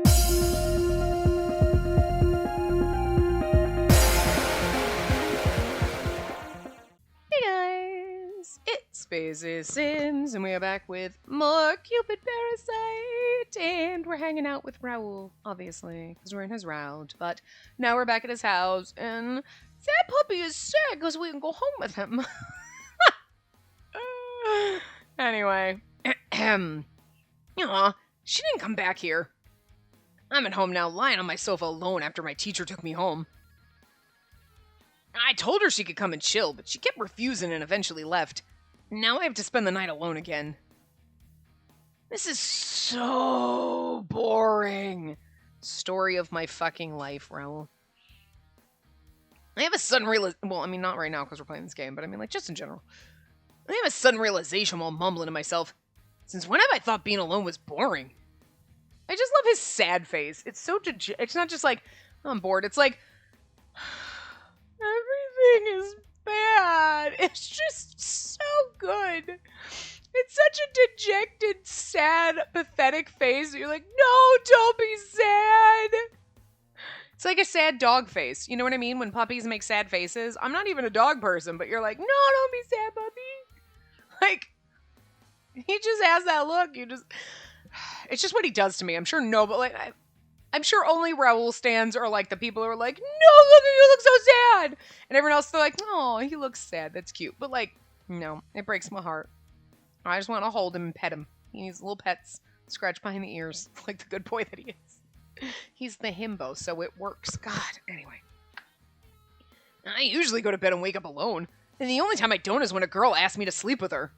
Hey guys, it's Spacey Sims, and we are back with more Cupid Parasite, and we're hanging out with Raoul, obviously, because we're in his round, but now we're back at his house, and that puppy is sad because we can go home with him. Anyway, aw, she didn't come back here. I'm at home now, lying on my sofa alone after my teacher took me home. I told her she could come and chill, but she kept refusing and eventually left. Now I have to spend the night alone again. This is so boring. Story of my fucking life, Raoul. I have a sudden realization. Well, I mean, not right now because we're playing this game, but I mean, like, just in general. I have a sudden realization while mumbling to myself. Since when have I thought being alone was boring? I just love his sad face. It's so it's not just like, I'm bored. It's like, everything is bad. It's just so good. It's such a dejected, sad, pathetic face. You're like, no, don't be sad. It's like a sad dog face. You know what I mean? When puppies make sad faces. I'm not even a dog person, but you're like, no, don't be sad, puppy. Like, he just has that look. It's just what he does to me. I'm sure I'm sure only Raoul stands are like the people who are like, no, look at you, look so sad. And everyone else, they're like, oh, he looks sad. That's cute. But like, no, it breaks my heart. I just want to hold him and pet him. He needs little pets, scratch behind the ears, like the good boy that he is. He's the himbo, so it works. God, anyway. I usually go to bed and wake up alone. And the only time I don't is when a girl asks me to sleep with her.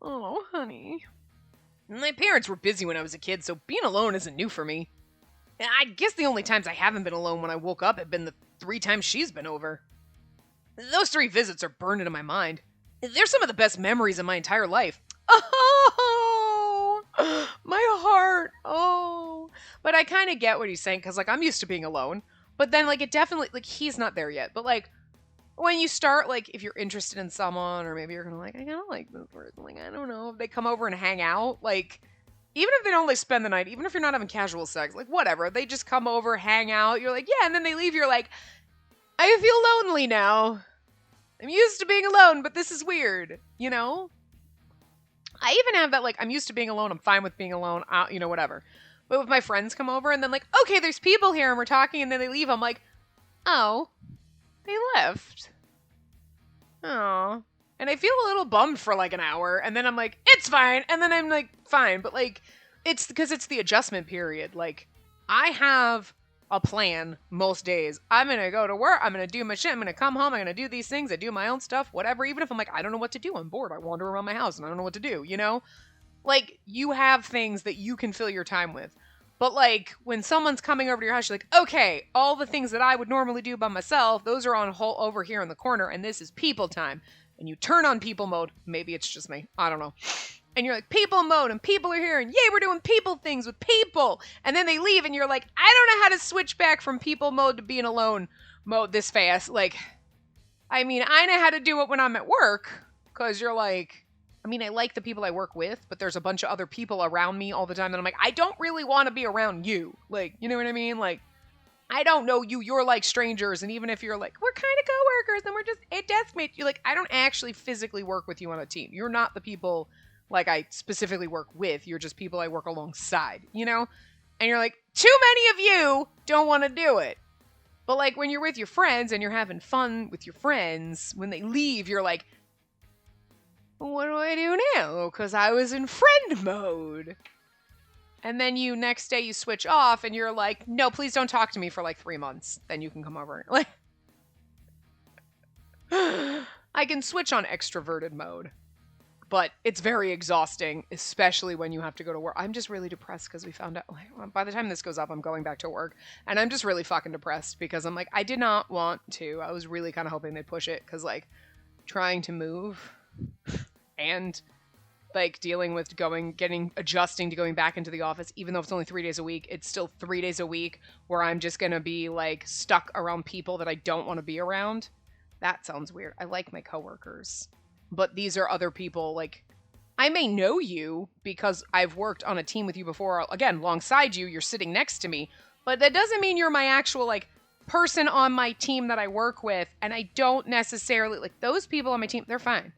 Oh, honey. My parents were busy when I was a kid, so being alone isn't new for me. I guess the only times I haven't been alone when I woke up have been the 3 times she's been over. Those 3 visits are burned into my mind. They're some of the best memories of my entire life. Oh, my heart. Oh. But I kind of get what he's saying, because, like, I'm used to being alone. But then, like, it definitely, like, he's not there yet. But, like, when you start, like, if you're interested in someone, or maybe you're gonna like, I kind of like this person, like, I don't know, if they come over and hang out, like, even if they don't, like, spend the night, even if you're not having casual sex, like, whatever, they just come over, hang out, you're like, yeah, and then they leave, you're like, I feel lonely now. I'm used to being alone, but this is weird, you know? I even have that, like, I'm used to being alone, I'm fine with being alone, you know, whatever. But if my friends come over, and then, like, okay, there's people here, and we're talking, and then they leave, I'm like, oh. They left. Oh. And I feel a little bummed for like an hour, and then I'm like, it's fine. And then I'm like, fine. But like, it's because it's the adjustment period. Like, I have a plan most days. I'm going to go to work. I'm going to do my shit. I'm going to come home. I'm going to do these things. I do my own stuff, whatever. Even if I'm like, I don't know what to do. I'm bored. I wander around my house and I don't know what to do, you know? Like, you have things that you can fill your time with. But, like, when someone's coming over to your house, you're like, okay, all the things that I would normally do by myself, those are on hold over here in the corner, and this is people time. And you turn on people mode. Maybe it's just me. I don't know. And you're like, people mode, and people are here, and yay, we're doing people things with people. And then they leave, and you're like, I don't know how to switch back from people mode to being alone mode this fast. Like, I mean, I know how to do it when I'm at work, because you're like, I mean, I like the people I work with, but there's a bunch of other people around me all the time that I'm like, I don't really want to be around you. Like, you know what I mean? Like, I don't know you. You're like strangers. And even if you're like, we're kind of coworkers and we're just a deskmate, you're like, I don't actually physically work with you on a team. You're not the people like I specifically work with. You're just people I work alongside, you know? And you're like, too many of you don't want to do it. But like when you're with your friends and you're having fun with your friends, when they leave, you're like, what do I do now? Because I was in friend mode. And then next day you switch off and you're like, no, please don't talk to me for like 3 months. Then you can come over. Like, I can switch on extroverted mode. But it's very exhausting, especially when you have to go to work. I'm just really depressed because we found out, like, by the time this goes up, I'm going back to work. And I'm just really fucking depressed because I'm like, I did not want to. I was really kind of hoping they'd push it because, like, trying to move and like dealing with adjusting to going back into the office, even though it's only 3 days a week, it's still 3 days a week where I'm just going to be like stuck around people that I don't want to be around. That sounds weird. I like my coworkers, but these are other people. Like, I may know you because I've worked on a team with you before. Again, alongside you, you're sitting next to me. But that doesn't mean you're my actual, like, person on my team that I work with. And I don't necessarily, like, those people on my team, they're fine.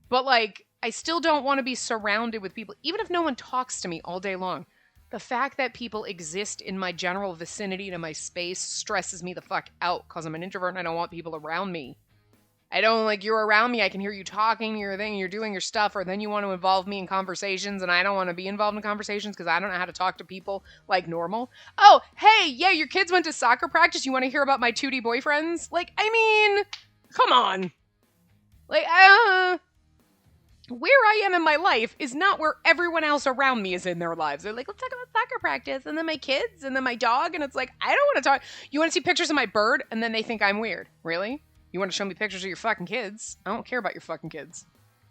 But, like, I still don't want to be surrounded with people, even if no one talks to me all day long. The fact that people exist in my general vicinity and in my space stresses me the fuck out because I'm an introvert and I don't want people around me. I don't like you're around me. I can hear you talking your thing, you're doing your stuff, or then you want to involve me in conversations, and I don't want to be involved in conversations because I don't know how to talk to people like normal. Oh, hey, yeah, your kids went to soccer practice. You want to hear about my 2D boyfriends? Like, I mean, come on. Like, where I am in my life is not where everyone else around me is in their lives. They're like, let's talk about soccer practice, and then my kids, and then my dog, and it's like, I don't want to talk. You want to see pictures of my bird, and then they think I'm weird. Really? You want to show me pictures of your fucking kids? I don't care about your fucking kids.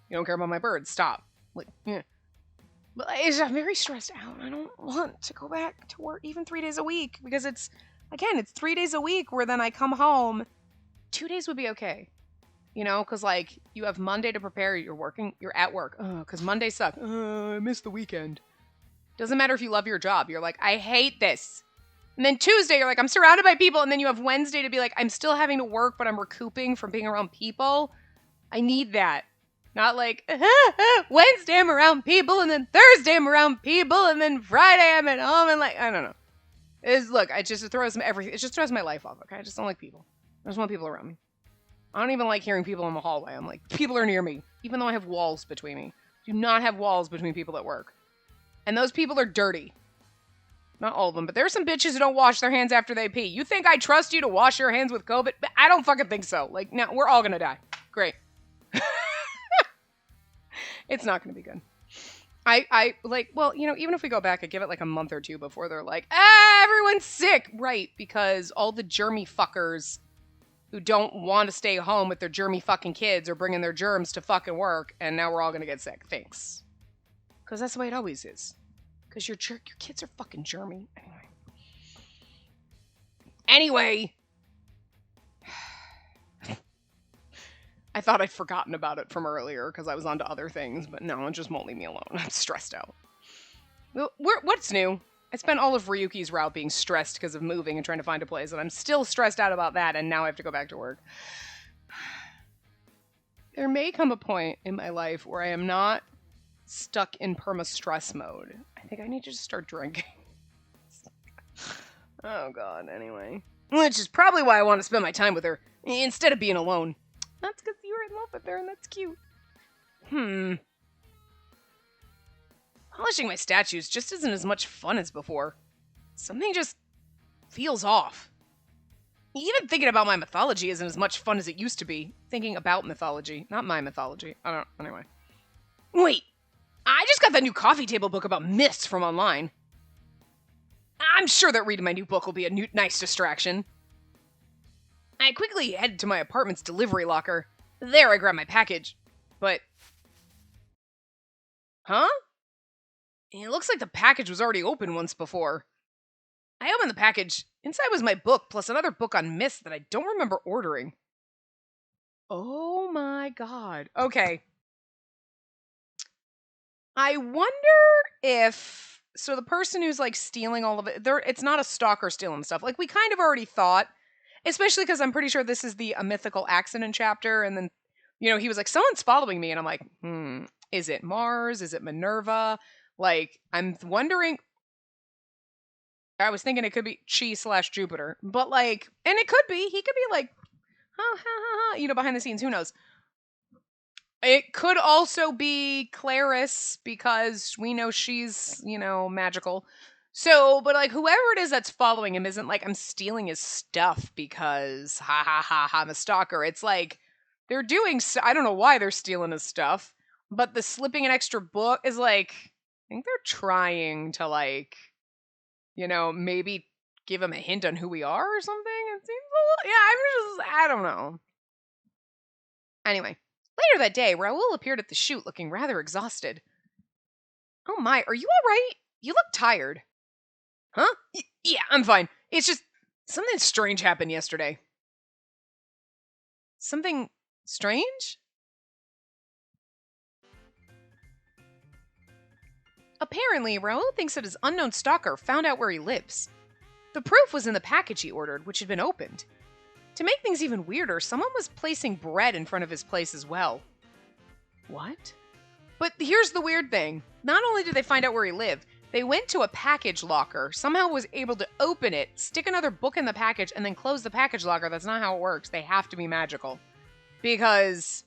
You don't care about my birds. Stop. Like, yeah. But I'm very stressed out. I don't want to go back to work even 3 days a week because it's 3 days a week where then I come home. 2 days would be okay. You know, because, like, you have Monday to prepare. You're at work. Because Mondays suck. I miss the weekend. Doesn't matter if you love your job. You're like, I hate this. And then Tuesday, you're like, I'm surrounded by people. And then you have Wednesday to be like, I'm still having to work, but I'm recouping from being around people. I need that. Not like, Wednesday I'm around people, and then Thursday I'm around people, and then Friday I'm at home, and like, I don't know. It just throws everything. It just throws my life off, okay? I just don't like people. I just want people around me. I don't even like hearing people in the hallway. I'm like, people are near me, even though I have walls between me. Do not have walls between people at work. And those people are dirty. Not all of them, but there's some bitches who don't wash their hands after they pee. You think I trust you to wash your hands with COVID? I don't fucking think so. Like, no, we're all gonna die. Great. It's not gonna be good. I like, well, you know, even if we go back, I give it like a month or two before they're like, everyone's sick. Right, because all the germy fuckers who don't want to stay home with their germy fucking kids are bringing their germs to fucking work, and now we're all gonna get sick. Thanks. Because that's the way it always is. Because your kids are fucking germy. Anyway. I thought I'd forgotten about it from earlier because I was on to other things, but no, it just won't leave me alone. I'm stressed out. What's new? I spent all of Ryuki's route being stressed because of moving and trying to find a place, and I'm still stressed out about that, and now I have to go back to work. There may come a point in my life where I am not stuck in perma-stress mode. I think I need to just start drinking. Oh, God, anyway. Which is probably why I want to spend my time with her, instead of being alone. That's because you were in love with her, and that's cute. Polishing my statues just isn't as much fun as before. Something just feels off. Even thinking about my mythology isn't as much fun as it used to be. Thinking about mythology, not my mythology. I don't know. Anyway. Wait. I just got that new coffee table book about myths from online. I'm sure that reading my new book will be a nice distraction. I quickly headed to my apartment's delivery locker. There I grabbed my package. But... Huh? It looks like the package was already open once before. I opened the package. Inside was my book, plus another book on myths that I don't remember ordering. Oh my god. Okay. I wonder if... So the person who's, like, stealing all of it... It's not a stalker stealing stuff. Like, we kind of already thought... Especially because I'm pretty sure this is the A Mythical Accident chapter, and then, you know, he was like, someone's following me, and I'm like, is it Mars? Is it Minerva? Like, I'm wondering... I was thinking it could be Chi/Jupiter, but, like, and it could be. He could be like, you know, behind the scenes, who knows? It could also be Claris, because we know she's, you know, magical. So, but like whoever it is that's following him isn't like I'm stealing his stuff because I'm a stalker. It's like they're doing I don't know why they're stealing his stuff, but the slipping an extra book is like I think they're trying to like, you know, maybe give him a hint on who we are or something. It seems a little, I don't know. Anyway, later that day, Raoul appeared at the chute looking rather exhausted. Oh my, are you all right? You look tired. Huh? Yeah, I'm fine. It's just something strange happened yesterday. Something strange? Apparently, Raoul thinks that his unknown stalker found out where he lives. The proof was in the package he ordered, which had been opened. To make things even weirder, someone was placing bread in front of his place as well. What? But here's the weird thing. Not only did they find out where he lived, they went to a package locker, somehow was able to open it, stick another book in the package, and then close the package locker. That's not how it works. They have to be magical. Because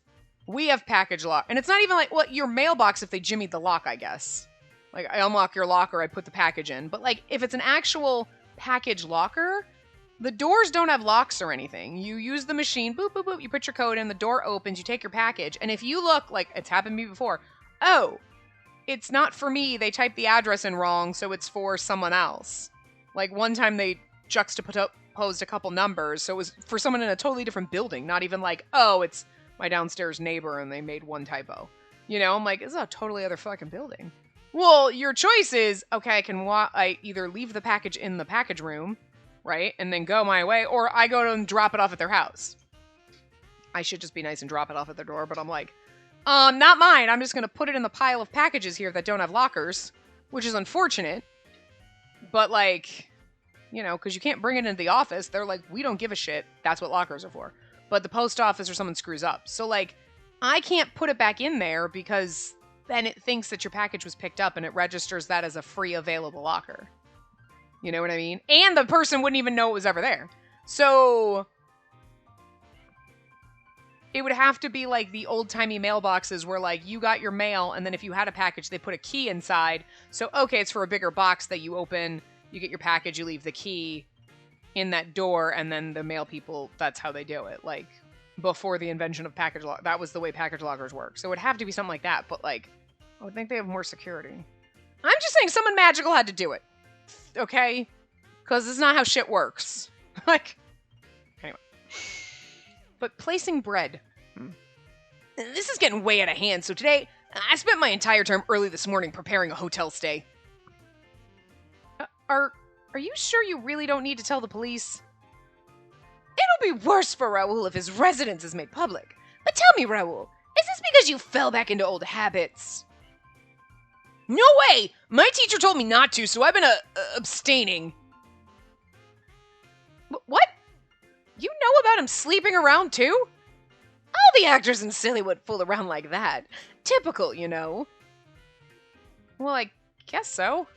we have package lock. And it's not even like, well, your mailbox if they jimmied the lock, I guess. Like, I unlock your locker, I put the package in. But, like, if it's an actual package locker, the doors don't have locks or anything. You use the machine, boop, boop, boop, you put your code in, the door opens, you take your package, and if you look, like, it's happened to me before, oh, it's not for me, they typed the address in wrong, so it's for someone else. Like, one time they juxtaposed a couple numbers, so it was for someone in a totally different building, not even like, oh, it's my downstairs neighbor, and they made one typo. You know, I'm like, this is a totally other fucking building. Well, your choice is, okay, I either leave the package in the package room, right, and then go my way, or I go and drop it off at their house. I should just be nice and drop it off at their door, but I'm like, not mine. I'm just going to put it in the pile of packages here that don't have lockers, which is unfortunate. But, like, you know, because you can't bring it into the office. They're like, we don't give a shit. That's what lockers are for. But the post office or someone screws up. So, like, I can't put it back in there because then it thinks that your package was picked up and it registers that as a free available locker. You know what I mean? And the person wouldn't even know it was ever there. So it would have to be like the old-timey mailboxes where, like, you got your mail, and then if you had a package, they put a key inside. So, okay, it's for a bigger box that you open, you get your package, you leave the key in that door, and then the mail people, that's how they do it. Like, before the invention of package lock, that was the way package lockers work. So it would have to be something like that, but, like, I would think they have more security. I'm just saying someone magical had to do it. Okay? Because it's not how shit works. Like, anyway. But placing bread. This is getting way out of hand, so today, I spent my entire term early this morning preparing a hotel stay. Are you sure you really don't need to tell the police? It'll be worse for Raoul if his residence is made public. But tell me, Raoul, is this because you fell back into old habits? No way! My teacher told me not to, so I've been abstaining. What? You know about him sleeping around too? All the actors in Sillywood fool around like that. Typical, you know. Well, I guess so.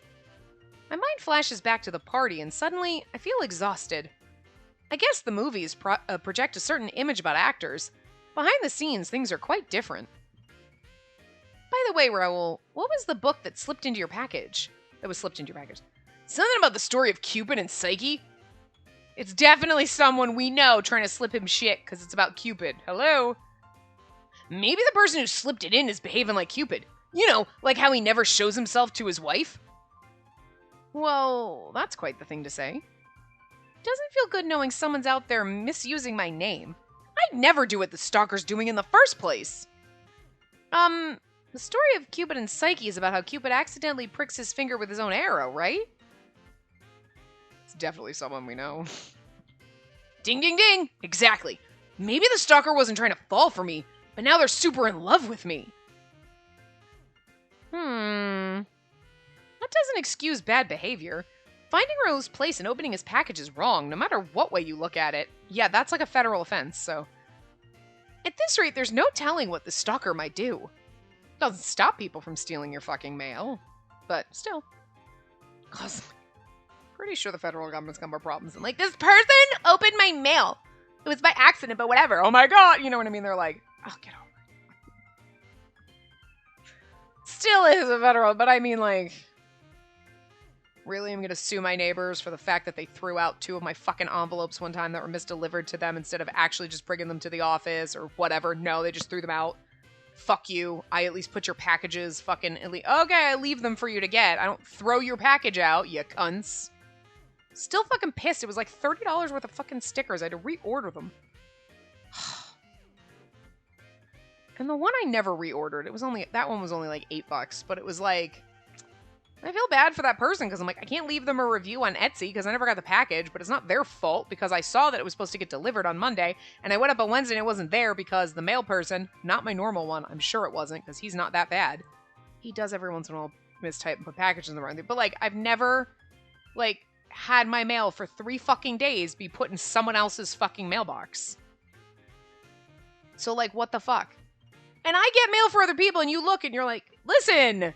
My mind flashes back to the party, and suddenly, I feel exhausted. I guess the movies project a certain image about actors. Behind the scenes, things are quite different. By the way, Raoul, what was the book that slipped into your package? Something about the story of Cupid and Psyche? It's definitely someone we know trying to slip him shit, because it's about Cupid. Hello? Maybe the person who slipped it in is behaving like Cupid. You know, like how he never shows himself to his wife? Well, that's quite the thing to say. Doesn't feel good knowing someone's out there misusing my name. I'd never do what the stalker's doing in the first place. The story of Cupid and Psyche is about how Cupid accidentally pricks his finger with his own arrow, right? It's definitely someone we know. Ding, ding, ding! Exactly. Maybe the stalker wasn't trying to fall for me, but now they're super in love with me. That doesn't excuse bad behavior. Finding Raoul's place and opening his package is wrong, no matter what way you look at it. Yeah, that's like a federal offense, so. At this rate, there's no telling what the stalker might do. Doesn't stop people from stealing your fucking mail, but still. Cause pretty sure the federal government's got more problems than, like, this person opened my mail. It was by accident, but whatever. Oh my god, you know what I mean? They're like, oh, get over it. Still is a federal, but I mean, like, really, I'm gonna sue my neighbors for the fact that they threw out 2 of my fucking envelopes one time that were misdelivered to them instead of actually just bringing them to the office or whatever. No, they just threw them out. Fuck you. I at least put your packages fucking... Okay, I leave them for you to get. I don't throw your package out, you cunts. Still fucking pissed. It was like $30 worth of fucking stickers. I had to reorder them. And the one I never reordered, that one was only like $8, but it was like... I feel bad for that person because I'm like, I can't leave them a review on Etsy because I never got the package, but it's not their fault because I saw that it was supposed to get delivered on Monday, and I went up on Wednesday and it wasn't there because the mail person, not my normal one, I'm sure it wasn't because he's not that bad. He does every once in a while mistype and put packages in the wrong thing. But, like, I've never, like, had my mail for 3 fucking days be put in someone else's fucking mailbox. So, like, what the fuck? And I get mail for other people, and you look and you're like, listen,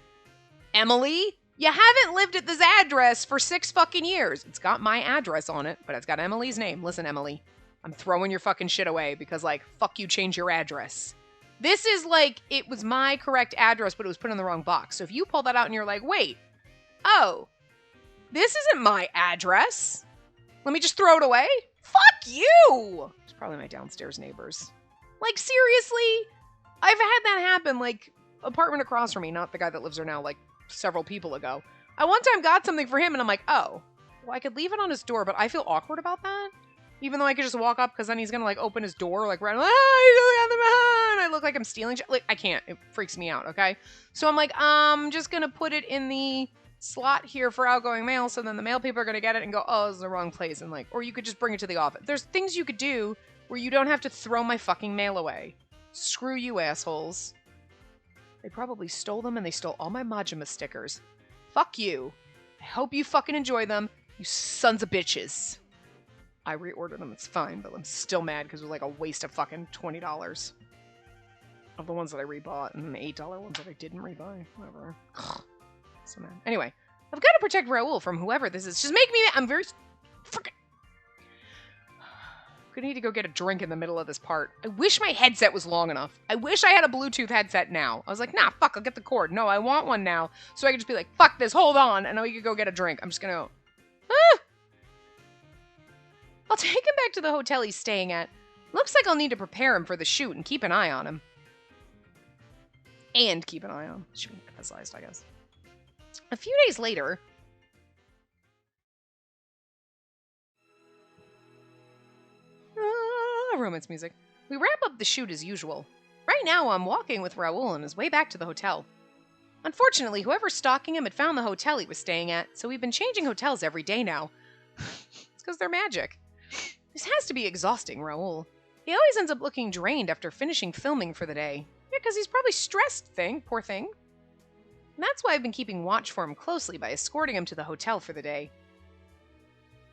Emily, you haven't lived at this address for 6 fucking years. It's got my address on it, but it's got Emily's name. Listen, Emily, I'm throwing your fucking shit away because, like, fuck you, change your address. This is like, it was my correct address, but it was put in the wrong box. So if you pull that out and you're like, wait, oh, this isn't my address. Let me just throw it away? Fuck you! It's probably my downstairs neighbors. Like, seriously? I've had that happen, like, apartment across from me, not the guy that lives there now, like, several people ago. I one time got something for him, and I'm like, oh, well, I could leave it on his door, but I feel awkward about that. Even though I could just walk up, because then he's gonna, like, open his door, like, right, I look like I'm stealing shit. Like, I can't. It freaks me out, okay? So I'm like, I'm just gonna put it in the slot here for outgoing mail, so then the mail people are gonna get it and go, oh, this is the wrong place, and, like, or you could just bring it to the office. There's things you could do where you don't have to throw my fucking mail away. Screw you, assholes. They probably stole them, and they stole all my Majima stickers. Fuck you. I hope you fucking enjoy them, you sons of bitches. I reordered them, it's fine, but I'm still mad because it was like a waste of fucking $20 of the ones that I rebought, and the $8 ones that I didn't rebuy. Whatever. So mad. Anyway, I've got to protect Raoul from whoever this is. Just make me mad. I'm very freaking... I'm gonna need to go get a drink in the middle of this part. I wish my headset was long enough. I wish I had a Bluetooth headset now. I was like, nah, fuck, I'll get the cord. No, I want one now. So I could just be like, fuck this, hold on, and then we could go get a drink. I'm just gonna go, I'll take him back to the hotel he's staying at. Looks like I'll need to prepare him for the shoot and keep an eye on him. And keep an eye on him. Should be emphasized, I guess. A few days later... romance music. We wrap up the shoot as usual. Right now, I'm walking with Raoul on his way back to the hotel. Unfortunately, whoever's stalking him had found the hotel he was staying at, so we've been changing hotels every day now. It's because they're magic. This has to be exhausting, Raoul. He always ends up looking drained after finishing filming for the day. Yeah, because he's probably stressed, poor thing. And that's why I've been keeping watch for him closely by escorting him to the hotel for the day.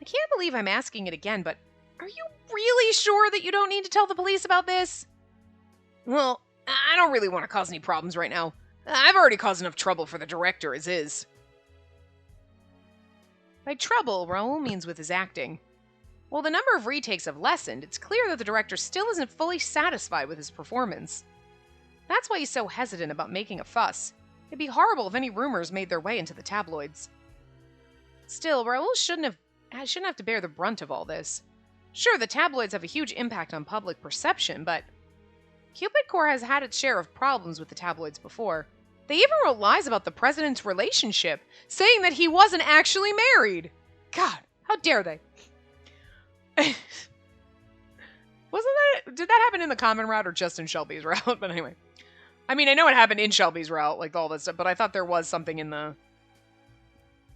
I can't believe I'm asking it again, but are you really sure that you don't need to tell the police about this? Well, I don't really want to cause any problems right now. I've already caused enough trouble for the director as is. By trouble, Raoul means with his acting. While the number of retakes have lessened, it's clear that the director still isn't fully satisfied with his performance. That's why he's so hesitant about making a fuss. It'd be horrible if any rumors made their way into the tabloids. Still, Raoul shouldn't have to bear the brunt of all this. Sure, the tabloids have a huge impact on public perception, but Cupid Corps has had its share of problems with the tabloids before. They even wrote lies about the president's relationship, saying that he wasn't actually married. God, how dare they? Did that happen in the common route or just in Shelby's route? But anyway. I mean, I know it happened in Shelby's route, like all that stuff, but I thought there was something in the...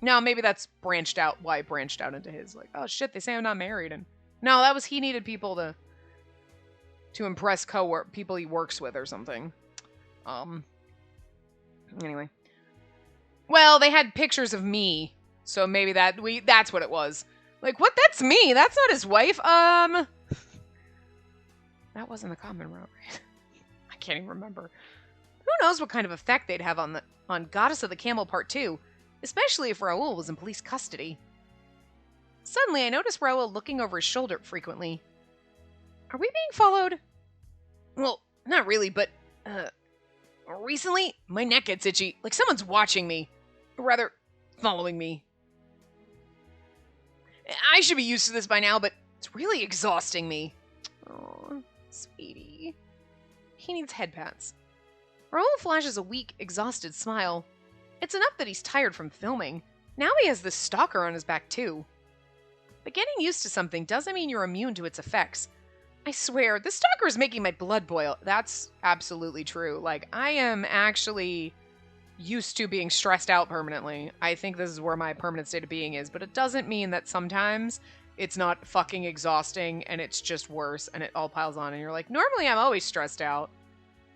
No, maybe that's branched out, why it branched out into his, like, oh shit, they say I'm not married, and... No, that was he needed people to impress people he works with or something. Anyway. Well, they had pictures of me, so maybe that's what it was. Like, what? That's me. That's not his wife. That wasn't the common route, right? I can't even remember. Who knows what kind of effect they'd have on Goddess of the Camel Part 2, especially if Raoul was in police custody. Suddenly, I noticed Raoul looking over his shoulder frequently. Are we being followed? Well, not really, but, recently, my neck gets itchy, like someone's watching me. Or rather, following me. I should be used to this by now, but it's really exhausting me. Oh, sweetie. He needs head pats. Raoul flashes a weak, exhausted smile. It's enough that he's tired from filming. Now he has this stalker on his back, too. But getting used to something doesn't mean you're immune to its effects. I swear, this stalker is making my blood boil. That's absolutely true. Like, I am actually used to being stressed out permanently. I think this is where my permanent state of being is, but it doesn't mean that sometimes it's not fucking exhausting and it's just worse and it all piles on and you're like, normally I'm always stressed out.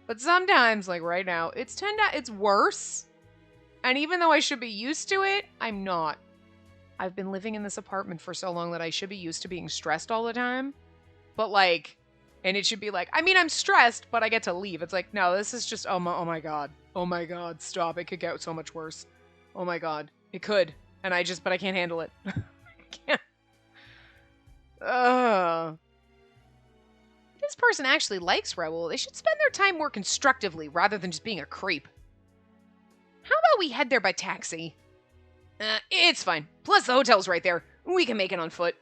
But sometimes, like right now, it's worse. And even though I should be used to it, I'm not. I've been living in this apartment for so long that I should be used to being stressed all the time. But like, and it should be like, I mean, I'm stressed, but I get to leave. It's like, no, this is just, oh my God. Oh my God, stop. It could get so much worse. Oh my God. It could. And but I can't handle it. I can't. If this person actually likes Raoul, they should spend their time more constructively rather than just being a creep. How about we head there by taxi? It's fine. Plus, the hotel's right there. We can make it on foot.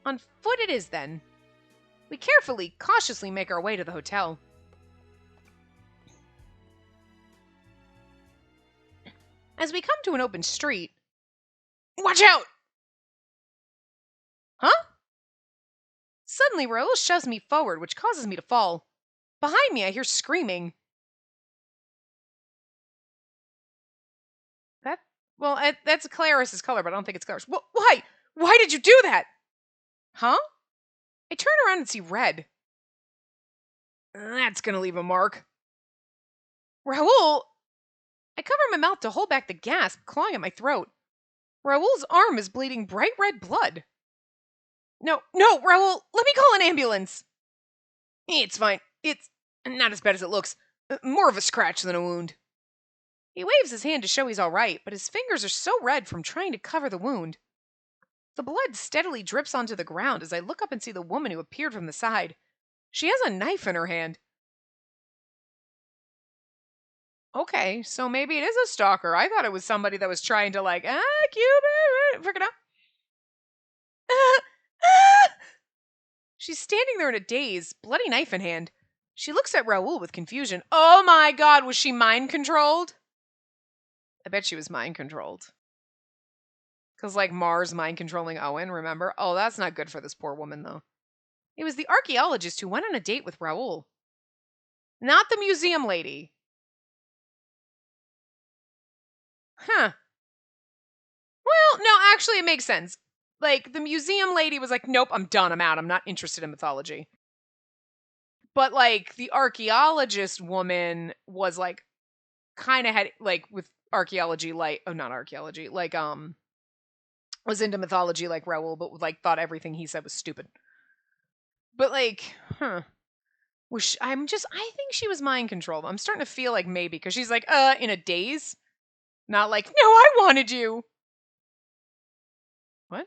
On foot it is, then. We carefully, cautiously make our way to the hotel. As we come to an open street... Watch out! Huh? Suddenly, Raoul shoves me forward, which causes me to fall. Behind me, I hear screaming. Well, that's Claris's color, but I don't think it's Claris. Why? Why did you do that? Huh? I turn around and see red. That's gonna leave a mark. Raoul! I cover my mouth to hold back the gasp clawing at my throat. Raoul's arm is bleeding bright red blood. No, Raoul, let me call an ambulance. It's fine. It's not as bad as it looks. More of a scratch than a wound. He waves his hand to show he's all right, but his fingers are so red from trying to cover the wound. The blood steadily drips onto the ground as I look up and see the woman who appeared from the side. She has a knife in her hand. Okay, so maybe it is a stalker. I thought it was somebody that was trying to like, Cupid, freaking out. She's standing there in a daze, bloody knife in hand. She looks at Raoul with confusion. Oh my God, was she mind-controlled? I bet she was mind-controlled. Because, like, Mars mind-controlling Owen, remember? Oh, that's not good for this poor woman, though. It was the archaeologist who went on a date with Raoul. Not the museum lady. Huh. Well, no, actually, it makes sense. Like, the museum lady was like, nope, I'm done, I'm out, I'm not interested in mythology. But, like, the archaeologist woman was, like, kind of had, like, with archaeology, like, oh, not archaeology, like, was into mythology like Raoul, but, like, thought everything he said was stupid. But, like, I think she was mind-controlled. I'm starting to feel like maybe, because she's like, in a daze? Not like, no, I wanted you! What?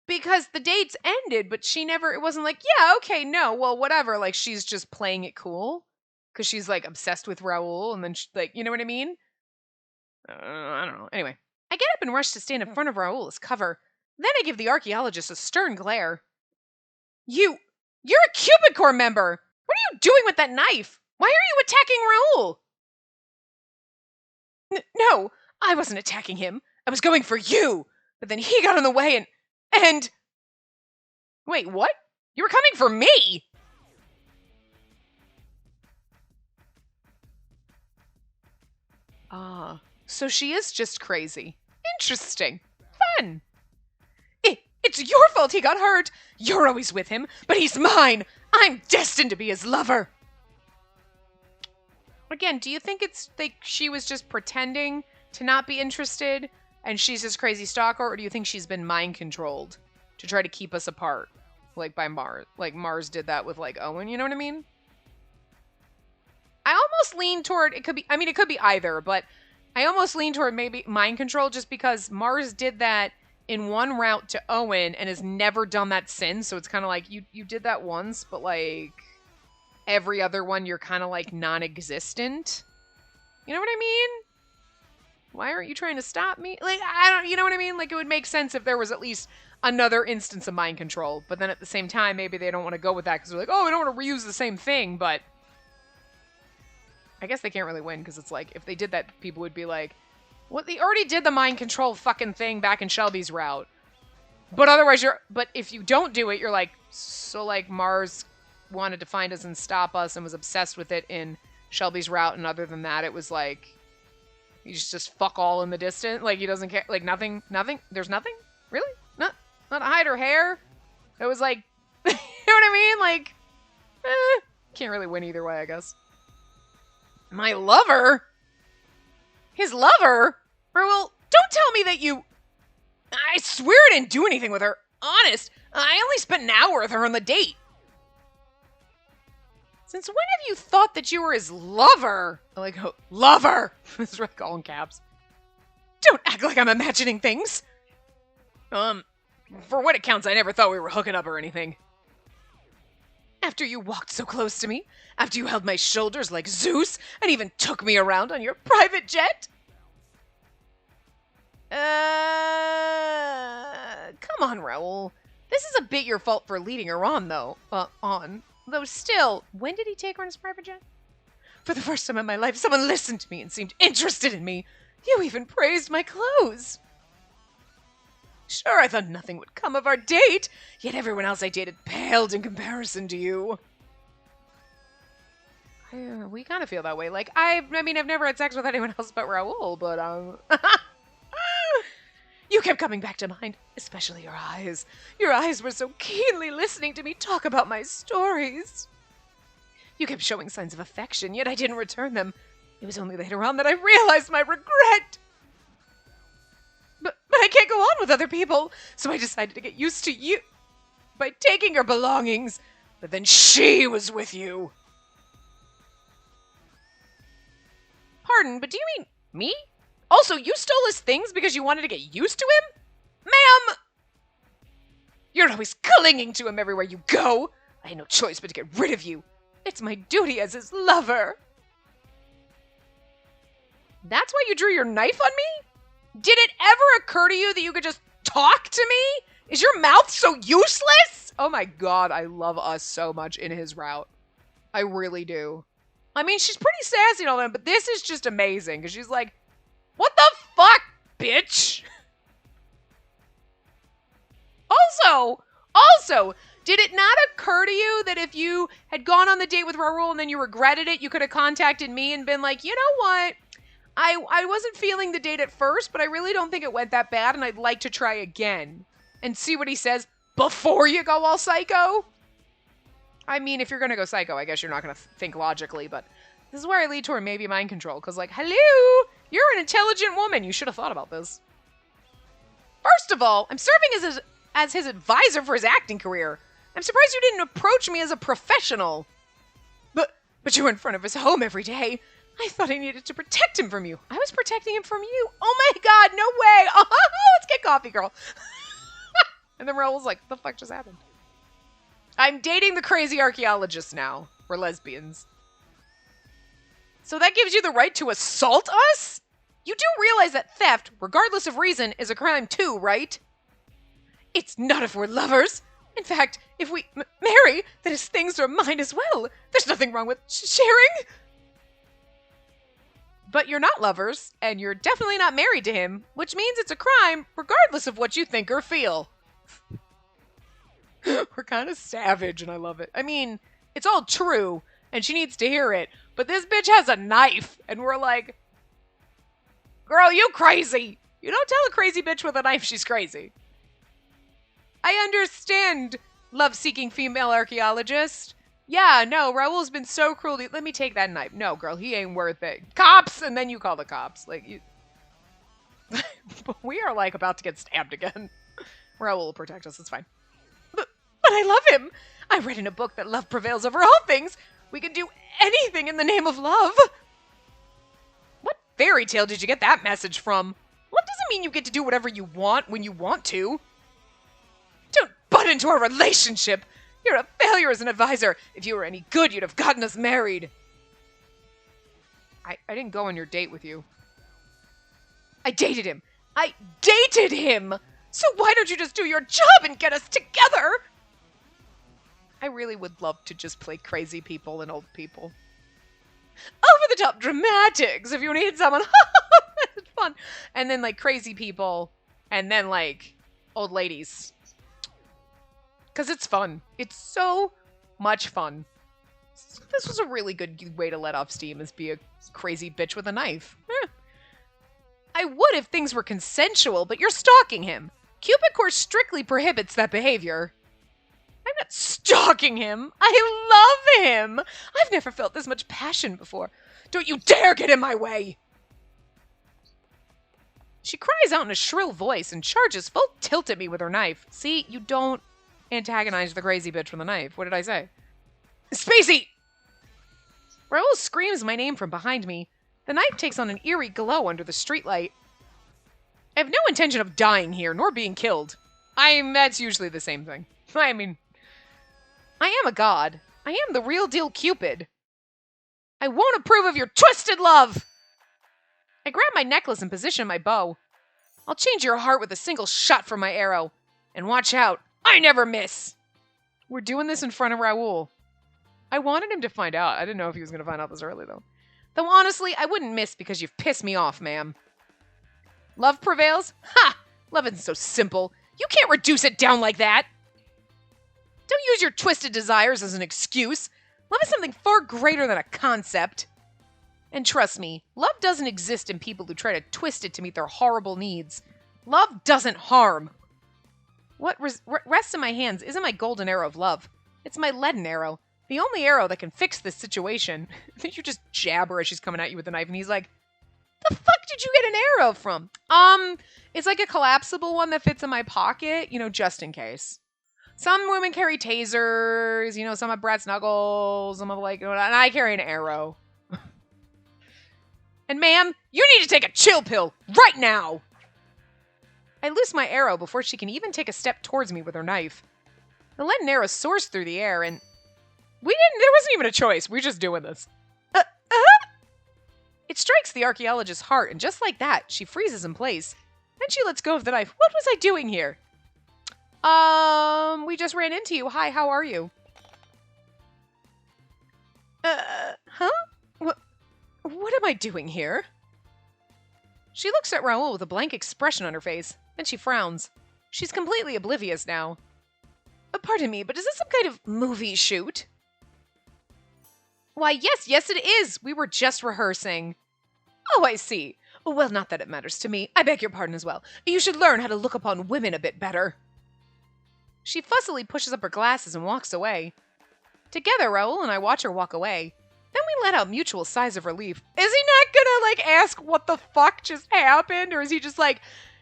Because the dates ended, but it wasn't like, yeah, okay, no, well, whatever. Like, she's just playing it cool. Because she's, like, obsessed with Raoul, and then, like, you know what I mean? I don't know. Anyway, I get up and rush to stand in front of Raoul as cover. Then I give the archaeologist a stern glare. You're a Cupid Corps member! What are you doing with that knife? Why are you attacking Raoul? No, I wasn't attacking him. I was going for you. But then he got in the way and... Wait, what? You were coming for me? So she is just crazy. Interesting. Fun. It's your fault he got hurt. You're always with him, but he's mine. I'm destined to be his lover. Again, do you think it's like she was just pretending to not be interested and she's this crazy stalker, or do you think she's been mind-controlled to try to keep us apart? Like by Mars. Like Mars did that with like Owen, you know what I mean? I almost lean toward, it could be either, but I almost lean toward maybe mind control just because Mars did that in one route to Owen and has never done that since. So it's kind of like, you did that once, but like every other one you're kind of like non-existent. You know what I mean? Why aren't you trying to stop me? Like, you know what I mean? Like, it would make sense if there was at least another instance of mind control. But then at the same time, maybe they don't want to go with that because they're like, oh, we don't want to reuse the same thing, but... I guess they can't really win, because it's like, if they did that, people would be like, what, they already did the mind control fucking thing back in Shelby's route. But otherwise, but if you don't do it, you're like, so like, Mars wanted to find us and stop us and was obsessed with it in Shelby's route, and other than that, it was like, he's just fuck all in the distance, like, he doesn't care, like, nothing, there's nothing? Really? Not hide her hair? It was like, you know what I mean? Like, can't really win either way, I guess. My lover? His lover? Raoul, don't tell me that you... I swear I didn't do anything with her. Honest, I only spent an hour with her on the date. Since when have you thought that you were his lover? Like, oh, lover! This is like all in caps. Don't act like I'm imagining things. For what it counts, I never thought we were hooking up or anything. After you walked so close to me, after you held my shoulders like Zeus, and even took me around on your private jet? Come on, Raoul. This is a bit your fault for leading her on, though. Though still, when did he take her on his private jet? For the first time in my life, someone listened to me and seemed interested in me. You even praised my clothes. Sure, I thought nothing would come of our date, yet everyone else I dated paled in comparison to you. We kind of feel that way. Like, I mean, I've never had sex with anyone else but Raoul, but, You kept coming back to mind, especially your eyes. Your eyes were so keenly listening to me talk about my stories. You kept showing signs of affection, yet I didn't return them. It was only later on that I realized my regret. But I can't go on with other people, so I decided to get used to you by taking your belongings. But then she was with you. Pardon, but do you mean me? Also, you stole his things because you wanted to get used to him? Ma'am! You're always clinging to him everywhere you go. I had no choice but to get rid of you. It's my duty as his lover. That's why you drew your knife on me? Did it ever occur to you that you could just talk to me? Is your mouth so useless? Oh my god, I love us so much in his route. I really do. I mean, she's pretty sassy and all that, but this is just amazing, because she's like, what the fuck, bitch? Also, did it not occur to you that if you had gone on the date with Raoul and then you regretted it, you could have contacted me and been like, you know what? I wasn't feeling the date at first, but I really don't think it went that bad, and I'd like to try again. And see what he says before you go all psycho? I mean, if you're gonna go psycho, I guess you're not gonna think logically, but this is where I lead toward maybe mind control, because like, hello, you're an intelligent woman. You should have thought about this. First of all, I'm serving as his advisor for his acting career. I'm surprised you didn't approach me as a professional. But you were in front of his home every day. I thought I needed to protect him from you. I was protecting him from you. Oh my god, no way. Oh, let's get coffee, girl. And then Raoul's like, what the fuck just happened? I'm dating the crazy archaeologist now. We're lesbians. So that gives you the right to assault us? You do realize that theft, regardless of reason, is a crime too, right? It's not if we're lovers. In fact, if we marry, then his things are mine as well. There's nothing wrong with sharing. But you're not lovers, and you're definitely not married to him, which means it's a crime regardless of what you think or feel. We're kind of savage, and I love it. I mean, it's all true, and she needs to hear it, but this bitch has a knife, and we're like, girl, you crazy. You don't tell a crazy bitch with a knife she's crazy. I understand, love-seeking female archaeologist. Yeah, no, Raoul's been so cruel to you. Let me take that knife. No, girl, he ain't worth it. Cops! And then you call the cops. Like, you... We are, like, about to get stabbed again. Raoul will protect us. It's fine. But I love him. I read in a book that love prevails over all things. We can do anything in the name of love. What fairy tale did you get that message from? Love doesn't mean you get to do whatever you want when you want to. Don't butt into our relationship. You're a failure as an advisor. If you were any good, you'd have gotten us married. I didn't go on your date with you. I dated him. I dated him! So why don't you just do your job and get us together? I really would love to just play crazy people and old people. Over-the-top dramatics, if you need someone. It's fun. And then, like, crazy people. And then, like, old ladies. Because it's fun. It's so much fun. This was a really good way to let off steam, is be a crazy bitch with a knife. I would if things were consensual, but you're stalking him. Cupid course strictly prohibits that behavior. I'm not stalking him. I love him. I've never felt this much passion before. Don't you dare get in my way. She cries out in a shrill voice and charges full tilt at me with her knife. See, you don't antagonize the crazy bitch with a knife. What did I say? Spacey! Raoul screams my name from behind me. The knife takes on an eerie glow under the streetlight. I have no intention of dying here, nor being killed. That's usually the same thing. I mean, I am a god. I am the real deal Cupid. I won't approve of your twisted love! I grab my necklace and position my bow. I'll change your heart with a single shot from my arrow. And watch out, I never miss! We're doing this in front of Raoul. I wanted him to find out. I didn't know if he was going to find out this early, though. Though honestly, I wouldn't miss because you've pissed me off, ma'am. Love prevails? Ha! Love isn't so simple. You can't reduce it down like that. Don't use your twisted desires as an excuse. Love is something far greater than a concept. And trust me, love doesn't exist in people who try to twist it to meet their horrible needs. Love doesn't harm. What rests in my hands isn't my golden arrow of love. It's my leaden arrow. The only arrow that can fix this situation. You just jab her as she's coming at you with the knife, and he's like, the fuck did you get an arrow from? It's like a collapsible one that fits in my pocket, just in case. Some women carry tasers, some have brass knuckles, some have and I carry an arrow. And ma'am, you need to take a chill pill right now. I loose my arrow before she can even take a step towards me with her knife. The leaden arrow soars through the air, and there wasn't even a choice. We're just doing this. It strikes the archaeologist's heart, and just like that, she freezes in place. Then she lets go of the knife. What was I doing here? We just ran into you. Hi, how are you? Huh? What am I doing here? She looks at Raoul with a blank expression on her face. Then she frowns. She's completely oblivious now. Pardon me, but is this some kind of movie shoot? Why, yes it is. We were just rehearsing. Oh, I see. Well, not that it matters to me. I beg your pardon as well. You should learn how to look upon women a bit better. She fussily pushes up her glasses and walks away. Together, Raoul and I watch her walk away. Then we let out mutual sighs of relief. Is he not gonna, ask what the fuck just happened? Or is he just,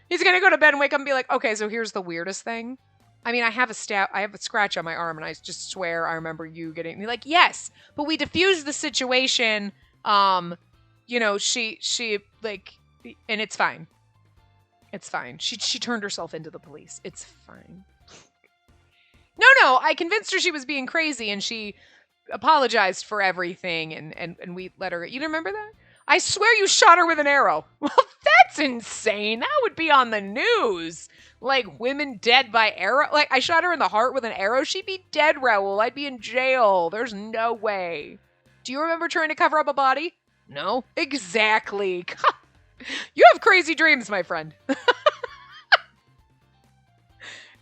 he's gonna go to bed and wake up and be like, okay, so here's the weirdest thing. I mean, I have a scratch on my arm, and I just swear I remember you getting, yes, but we diffused the situation, and it's fine. It's fine. She turned herself into the police. It's fine. No, I convinced her she was being crazy, and she apologized for everything, and we let her, you remember that? I swear you shot her with an arrow. Well, that's insane. That would be on the news. Women dead by arrow. I shot her in the heart with an arrow. She'd be dead, Raoul. I'd be in jail. There's no way. Do you remember trying to cover up a body? No. Exactly. You have crazy dreams, my friend.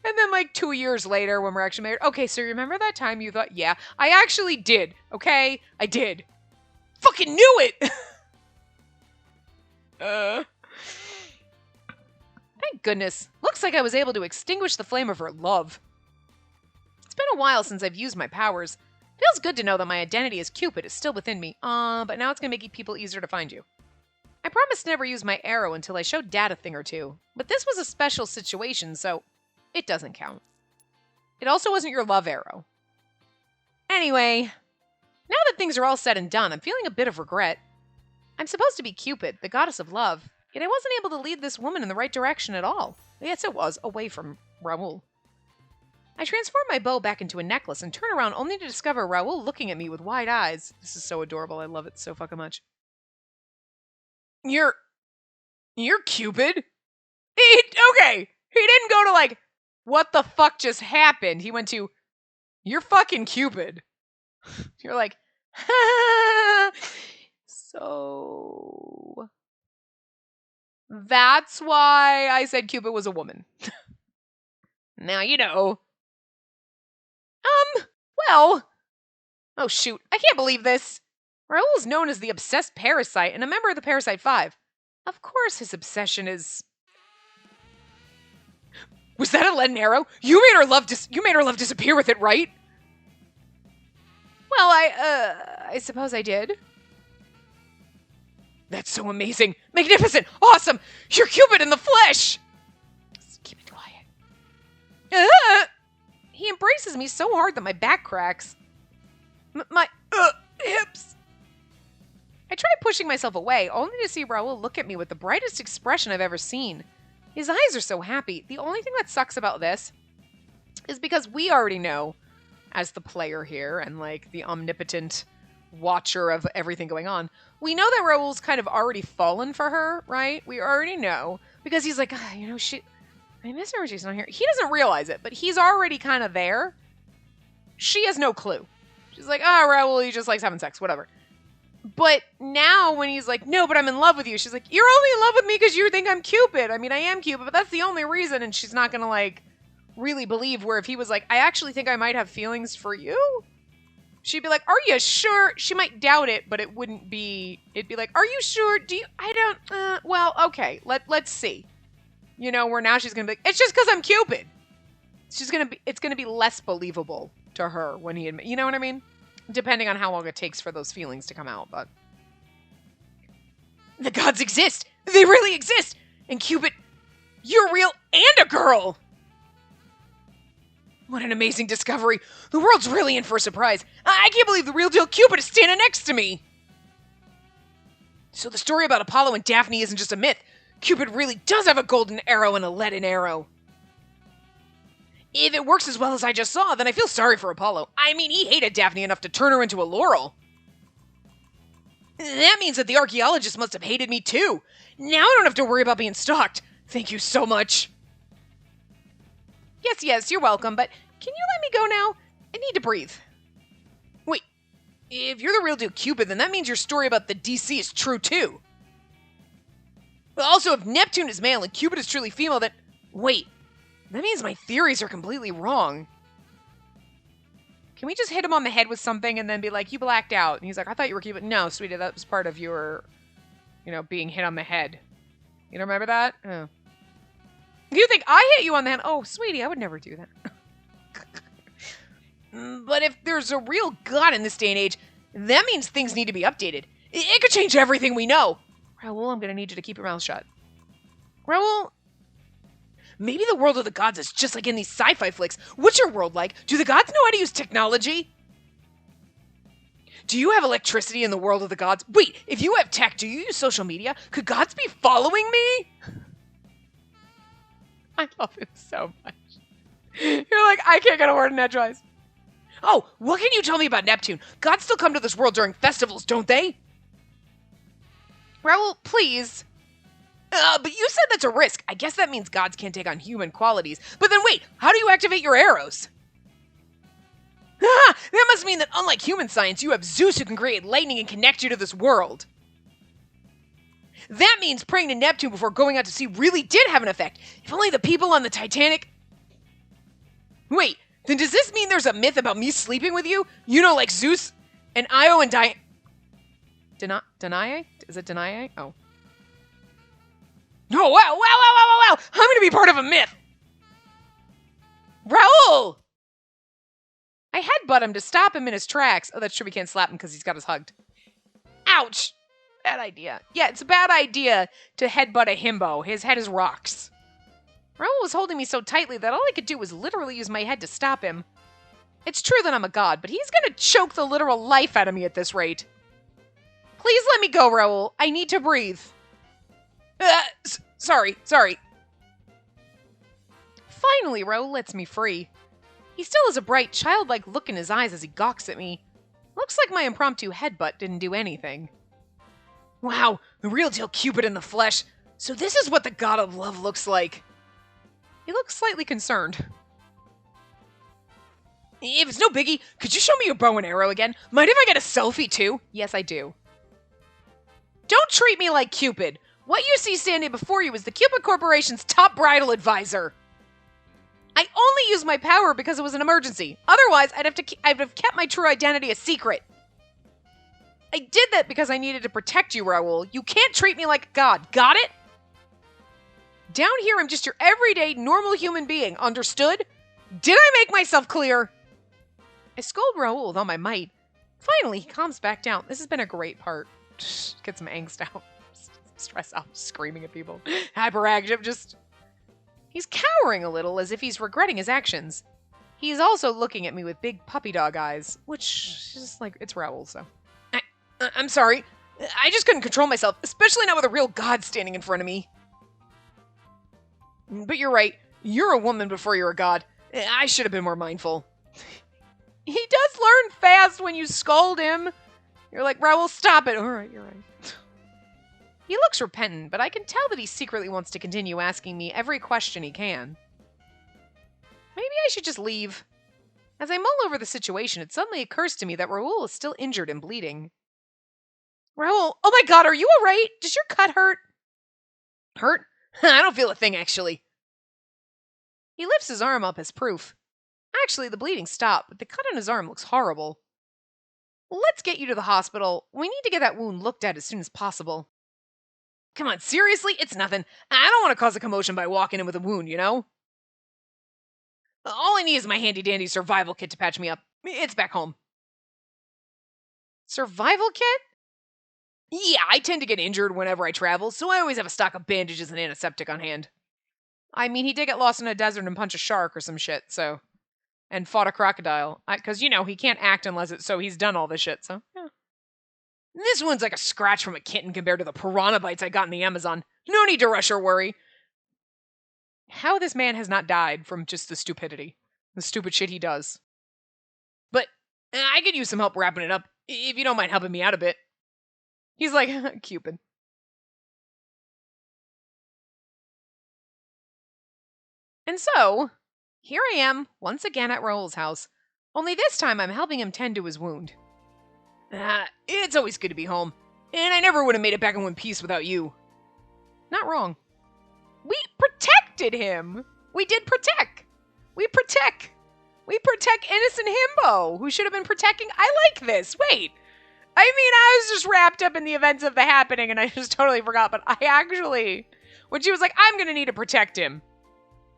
And then 2 years later when we're actually married. Okay, so remember that time you thought, yeah, I actually did. Okay? I did. Fucking knew it! Thank goodness. Looks like I was able to extinguish the flame of her love. It's been a while since I've used my powers. Feels good to know that my identity as Cupid is still within me. But now it's gonna make people easier to find you. I promised to never use my arrow until I showed Dad a thing or two. But this was a special situation, so it doesn't count. It also wasn't your love arrow. Anyway, now that things are all said and done, I'm feeling a bit of regret. I'm supposed to be Cupid, the goddess of love, yet I wasn't able to lead this woman in the right direction at all. Yes, it was, away from Raoul. I transform my bow back into a necklace and turn around only to discover Raoul looking at me with wide eyes. This is so adorable. I love it so fucking much. You're Cupid? Okay. He didn't go to what the fuck just happened? He went to, you're fucking Cupid. You're like, so that's why I said Cupid was a woman. Now you know. Well, oh shoot, I can't believe this. Raoul is known as the obsessed Parasite and a member of the Parasite 5. Of course his obsession is Was that a lead and arrow? You made her love disappear with it, right? Well, I suppose I did. That's so amazing. Magnificent. Awesome. You're Cupid in the flesh. Just keep it quiet. He embraces me so hard that my back cracks. My hips. I try pushing myself away, only to see Raul look at me with the brightest expression I've ever seen. His eyes are so happy. The only thing that sucks about this is because we already know, as the player here and like the omnipotent watcher of everything going on, we know that Raul's kind of already fallen for her, right? We already know because he's like, I miss her when she's not here. He doesn't realize it, but he's already kind of there. She has no clue. She's like, Raul, he just likes having sex, whatever. But now when he's like, no, but I'm in love with you, she's like, you're only in love with me because you think I'm Cupid. I mean, I am Cupid, but that's the only reason. And she's not going to like really believe, where if he was like, I actually think I might have feelings for you, she'd be like, are you sure? She might doubt it, but it'd be like, are you sure? Well, okay, let's see. You know, where now she's going to be like, it's just because I'm Cupid. It's going to be less believable to her when he admits, you know what I mean? Depending on how long it takes for those feelings to come out, but... The gods exist! They really exist! And Cupid, you're real and a girl! What an amazing discovery! The world's really in for a surprise! I can't believe the real deal Cupid is standing next to me! So the story about Apollo and Daphne isn't just a myth. Cupid really does have a golden arrow and a leaden arrow. If it works as well as I just saw, then I feel sorry for Apollo. I mean, he hated Daphne enough to turn her into a laurel. That means that the archaeologist must have hated me too. Now I don't have to worry about being stalked. Thank you so much. Yes, you're welcome, but can you let me go now? I need to breathe. Wait, if you're the real deal Cupid, then that means your story about the DC is true too. But also, if Neptune is male and Cupid is truly female, then... Wait. That means my theories are completely wrong. Can we just hit him on the head with something and then be like, you blacked out? And he's like, I thought you were Cupid. No, sweetie, that was part of your, being hit on the head. You don't remember that? Oh. You think I hit you on the head? Oh, sweetie, I would never do that. But if there's a real God in this day and age, that means things need to be updated. It could change everything we know. Raul, I'm going to need you to keep your mouth shut. Raul... Maybe the world of the gods is just like in these sci-fi flicks. What's your world like? Do the gods know how to use technology? Do you have electricity in the world of the gods? Wait, if you have tech, do you use social media? Could gods be following me? I love him so much. You're like, I can't get a word in edgewise. Oh, what can you tell me about Neptune? Gods still come to this world during festivals, don't they? Raul, please. But you said that's a risk. I guess that means gods can't take on human qualities. But then wait, how do you activate your arrows? That must mean that unlike human science, you have Zeus who can create lightning and connect you to this world. That means praying to Neptune before going out to sea really did have an effect. If only the people on the Titanic... Wait, then does this mean there's a myth about me sleeping with you? You know, like Zeus and Io and Danae? Is it Danae? Oh. Oh, wow. I'm going to be part of a myth. Raul! I headbutt him to stop him in his tracks. Oh, that's true. We can't slap him because he's got us hugged. Ouch. Bad idea. Yeah, it's a bad idea to headbutt a himbo. His head is rocks. Raul was holding me so tightly that all I could do was literally use my head to stop him. It's true that I'm a god, but he's going to choke the literal life out of me at this rate. Please let me go, Raul. I need to breathe. Sorry. Finally, Raul lets me free. He still has a bright, childlike look in his eyes as he gawks at me. Looks like my impromptu headbutt didn't do anything. Wow, the real deal Cupid in the flesh. So this is what the god of love looks like. He looks slightly concerned. If it's no biggie, could you show me your bow and arrow again? Mind if I get a selfie too? Yes, I do. Don't treat me like Cupid. What you see standing before you is the Cupid Corporation's top bridal advisor. I only used my power because it was an emergency. Otherwise, I'd have kept my true identity a secret. I did that because I needed to protect you, Raul. You can't treat me like a god. Got it? Down here, I'm just your everyday, normal human being. Understood? Did I make myself clear? I scold Raoul with all my might. Finally, he calms back down. This has been a great part. Get some angst out. Stress out, screaming at people. Hyperactive, just... He's cowering a little, as if he's regretting his actions. He's also looking at me with big puppy dog eyes, which is just like, it's Raoul, so. I'm sorry. I just couldn't control myself, especially not with a real god standing in front of me. But you're right. You're a woman before you're a god. I should have been more mindful. He does learn fast when you scold him. You're like, Raoul, stop it. All right, you're right. He looks repentant, but I can tell that he secretly wants to continue asking me every question he can. Maybe I should just leave. As I mull over the situation, it suddenly occurs to me that Raoul is still injured and bleeding. Raoul, oh my god, are you alright? Does your cut hurt? Hurt? I don't feel a thing, actually. He lifts his arm up as proof. Actually, the bleeding stopped, but the cut on his arm looks horrible. Let's get you to the hospital. We need to get that wound looked at as soon as possible. Come on, seriously? It's nothing. I don't want to cause a commotion by walking in with a wound, you know? All I need is my handy-dandy survival kit to patch me up. It's back home. Survival kit? Yeah, I tend to get injured whenever I travel, so I always have a stock of bandages and antiseptic on hand. I mean, he did get lost in a desert and punch a shark or some shit, so... And fought a crocodile. Because, you know, he can't act unless it's so he's done all this shit, so, yeah. This one's like a scratch from a kitten compared to the piranha bites I got in the Amazon. No need to rush or worry. How this man has not died from just the stupidity. The stupid shit he does. But I could use some help wrapping it up, if you don't mind helping me out a bit. He's like, Cupid. And so, here I am, once again at Raoul's house. Only this time I'm helping him tend to his wound. It's always good to be home. And I never would have made it back in one piece without you. Not wrong. We protected him. We did protect. We protect innocent himbo, who should have been protecting. I like this. Wait. I mean, I was just wrapped up in the events of the happening, and I just totally forgot. But I actually, when she was like, I'm going to need to protect him.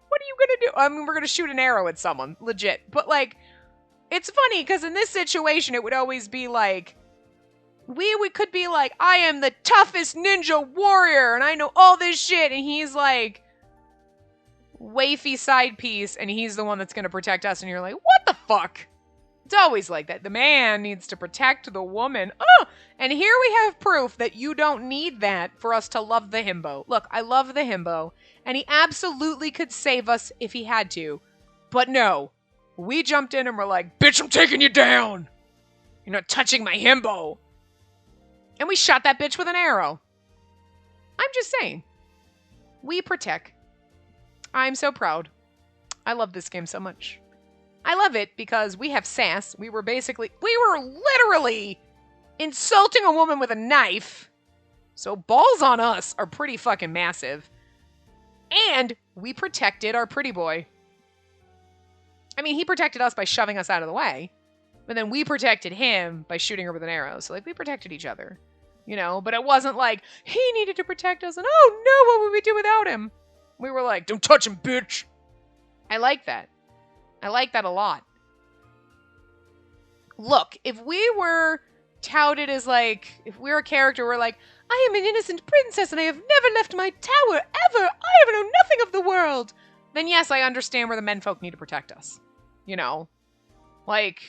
What are you going to do? I mean, we're going to shoot an arrow at someone. Legit. But, like, it's funny, because in this situation, it would always be like, we could be like, I am the toughest ninja warrior, and I know all this shit, and he's like, wafy side piece, and he's the one that's going to protect us, and you're like, what the fuck? It's always like that. The man needs to protect the woman. Oh, and here we have proof that you don't need that for us to love the himbo. Look, I love the himbo, and he absolutely could save us if he had to. But no, we jumped in and we're like, bitch, I'm taking you down. You're not touching my himbo. And we shot that bitch with an arrow. I'm just saying. We protect. I'm so proud. I love this game so much. I love it because we have sass. We were literally insulting a woman with a knife. So balls on us are pretty fucking massive. And we protected our pretty boy. I mean, he protected us by shoving us out of the way. But then we protected him by shooting her with an arrow. So, like, we protected each other. You know? But it wasn't like, he needed to protect us, and oh no, what would we do without him? We were like, don't touch him, bitch! I like that. I like that a lot. Look, if we were touted as, like, if we're a character, we're like, I am an innocent princess and I have never left my tower, ever! I have known nothing of the world! Then yes, I understand where the menfolk need to protect us. You know? Like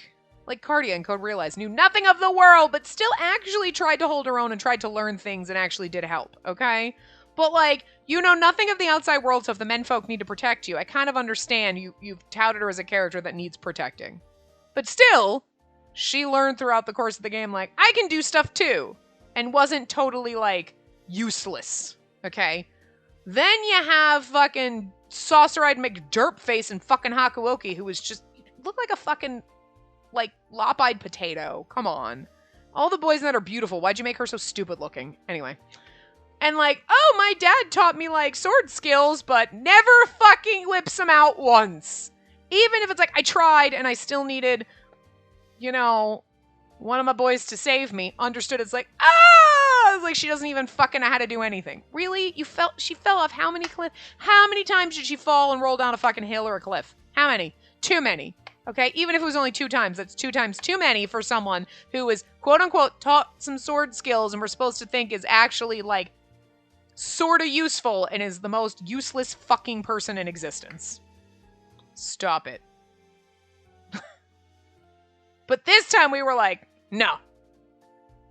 Cardia in Code Realize knew nothing of the world, but still actually tried to hold her own and tried to learn things and actually did help, okay? But, like, you know nothing of the outside world, so if the menfolk need to protect you, I kind of understand you've touted her as a character that needs protecting. But still, she learned throughout the course of the game, like, I can do stuff too, and wasn't totally, like, useless, okay? Then you have fucking saucer-eyed McDerpface and fucking Hakuoki, who was just, looked like a fucking, like, lop-eyed potato. Come on. All the boys in that are beautiful. Why'd you make her so stupid looking? Anyway. And like, oh, my dad taught me, like, sword skills, but never fucking whips them out once. Even if it's like, I tried and I still needed, you know, one of my boys to save me. Understood it's like, was like, she doesn't even fucking know how to do anything. Really? She fell off how many cliffs? How many times did she fall and roll down a fucking hill or a cliff? How many? Too many. Okay? Even if it was only 2 times, that's 2 times too many for someone who is, quote unquote, taught some sword skills and we're supposed to think is actually, like, sort of useful and is the most useless fucking person in existence. Stop it. But this time we were like, no.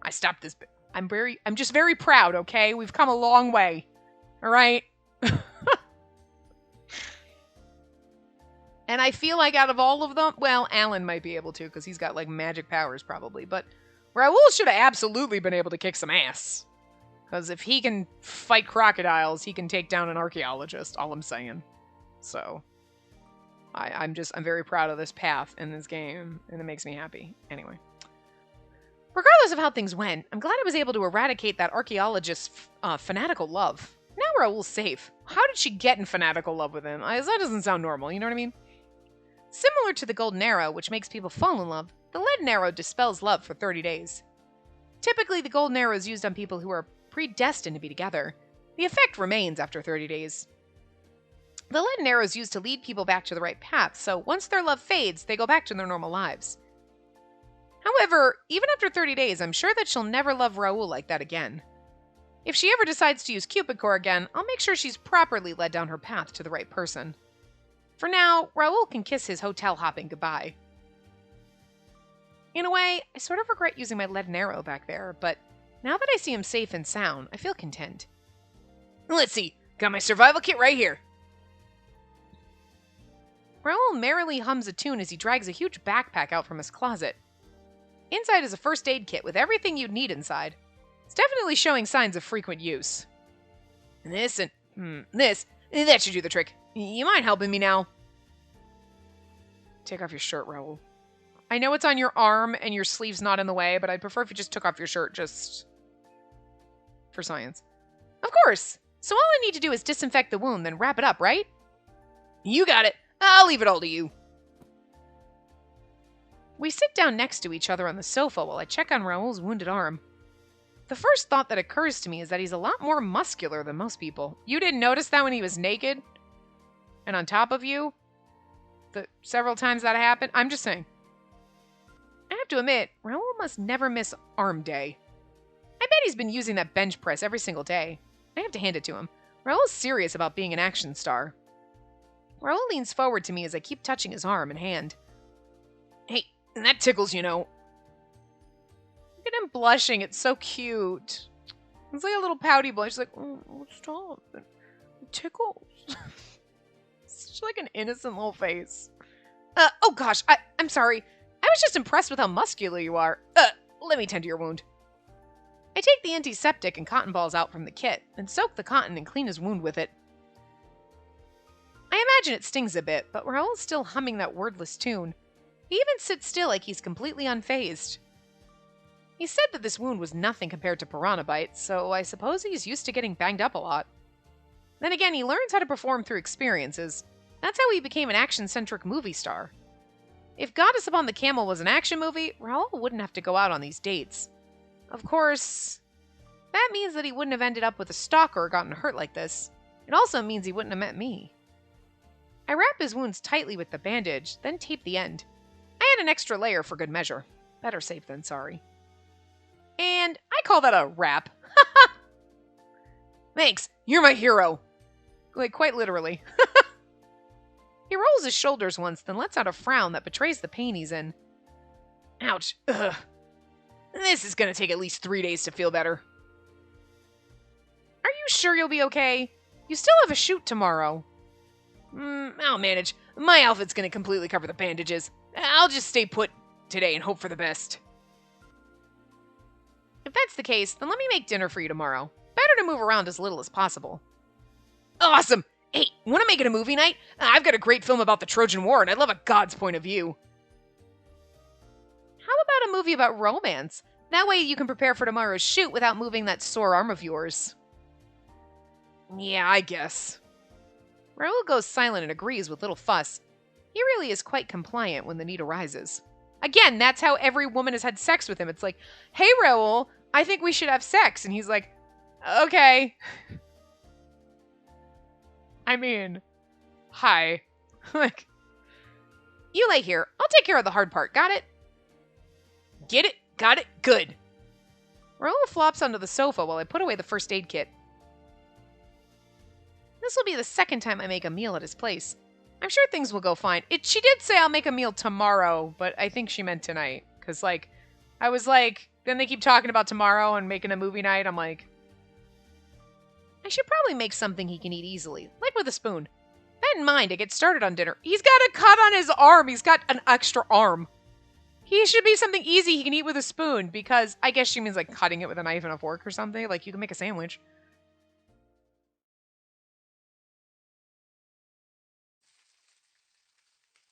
I stopped this. I'm just very proud, okay? We've come a long way. All right? And I feel like out of all of them, well, Alan might be able to because he's got like magic powers probably, but Raoul should have absolutely been able to kick some ass. Because if he can fight crocodiles, he can take down an archaeologist, all I'm saying. So, I'm very proud of this path in this game, and it makes me happy. Anyway. Regardless of how things went, I'm glad I was able to eradicate that archaeologist's fanatical love. Now Raoul's safe. How did she get in fanatical love with him? That doesn't sound normal, you know what I mean? Similar to the golden arrow, which makes people fall in love, the leaden arrow dispels love for 30 days. Typically, the golden arrow is used on people who are predestined to be together. The effect remains after 30 days. The leaden arrow is used to lead people back to the right path, so once their love fades, they go back to their normal lives. However, even after 30 days, I'm sure that she'll never love Raoul like that again. If she ever decides to use Cupid Core again, I'll make sure she's properly led down her path to the right person. For now, Raoul can kiss his hotel hopping goodbye. In a way, I sort of regret using my leaden arrow back there, but now that I see him safe and sound, I feel content. Let's see, got my survival kit right here. Raoul merrily hums a tune as he drags a huge backpack out from his closet. Inside is a first aid kit with everything you'd need inside. It's definitely showing signs of frequent use. And this and this, that should do the trick. You mind helping me now? Take off your shirt, Raoul. I know it's on your arm and your sleeve's not in the way, but I'd prefer if you just took off your shirt just for science. Of course! So all I need to do is disinfect the wound, then wrap it up, right? You got it. I'll leave it all to you. We sit down next to each other on the sofa while I check on Raoul's wounded arm. The first thought that occurs to me is that he's a lot more muscular than most people. You didn't notice that when he was naked? And on top of you? The several times that happened? I'm just saying. I have to admit, Raoul must never miss arm day. I bet he's been using that bench press every single day. I have to hand it to him. Raoul's serious about being an action star. Raoul leans forward to me as I keep touching his arm and hand. Hey, that tickles, you know. Look at him blushing. It's so cute. It's like a little pouty blush. He's like, oh, stop. It tickles. Such like an innocent little face. Oh gosh, I'm sorry. I was just impressed with how muscular you are. Let me tend to your wound. I take the antiseptic and cotton balls out from the kit, and soak the cotton and clean his wound with it. I imagine it stings a bit, but Raoul's still humming that wordless tune. He even sits still like he's completely unfazed. He said that this wound was nothing compared to piranha bites, so I suppose he's used to getting banged up a lot. Then again, he learns how to perform through experiences. That's how he became an action-centric movie star. If Goddess Upon the Camel was an action movie, Raoul wouldn't have to go out on these dates. Of course, that means that he wouldn't have ended up with a stalker or gotten hurt like this. It also means he wouldn't have met me. I wrap his wounds tightly with the bandage, then tape the end. I add an extra layer for good measure. Better safe than sorry. And I call that a wrap. Thanks, you're my hero. Like, quite literally. He rolls his shoulders once, then lets out a frown that betrays the pain he's in. Ouch. Ugh. This is gonna take at least 3 days to feel better. Are you sure you'll be okay? You still have a shoot tomorrow. I'll manage. My outfit's gonna completely cover the bandages. I'll just stay put today and hope for the best. If that's the case, then let me make dinner for you tomorrow. Better to move around as little as possible. Awesome! Hey, wanna make it a movie night? I've got a great film about the Trojan War, and I love a god's point of view. How about a movie about romance? That way you can prepare for tomorrow's shoot without moving that sore arm of yours. Yeah, I guess. Raoul goes silent and agrees with little fuss. He really is quite compliant when the need arises. Again, that's how every woman has had sex with him. It's like, hey, Raoul, I think we should have sex. And he's like, okay. I mean, hi. Like, you lay here. I'll take care of the hard part. Got it? Get it? Got it? Good. Raoul flops onto the sofa while I put away the first aid kit. This will be the second time I make a meal at his place. I'm sure things will go fine. She did say I'll make a meal tomorrow, but I think she meant tonight. Because, like, I was like, then they keep talking about tomorrow and making a movie night. I'm like, I should probably make something he can eat easily, like with a spoon. That in mind, to get started on dinner. He's got a cut on his arm. He's got an extra arm. He should be something easy he can eat with a spoon, because I guess she means like cutting it with a knife and a fork or something. Like you can make a sandwich.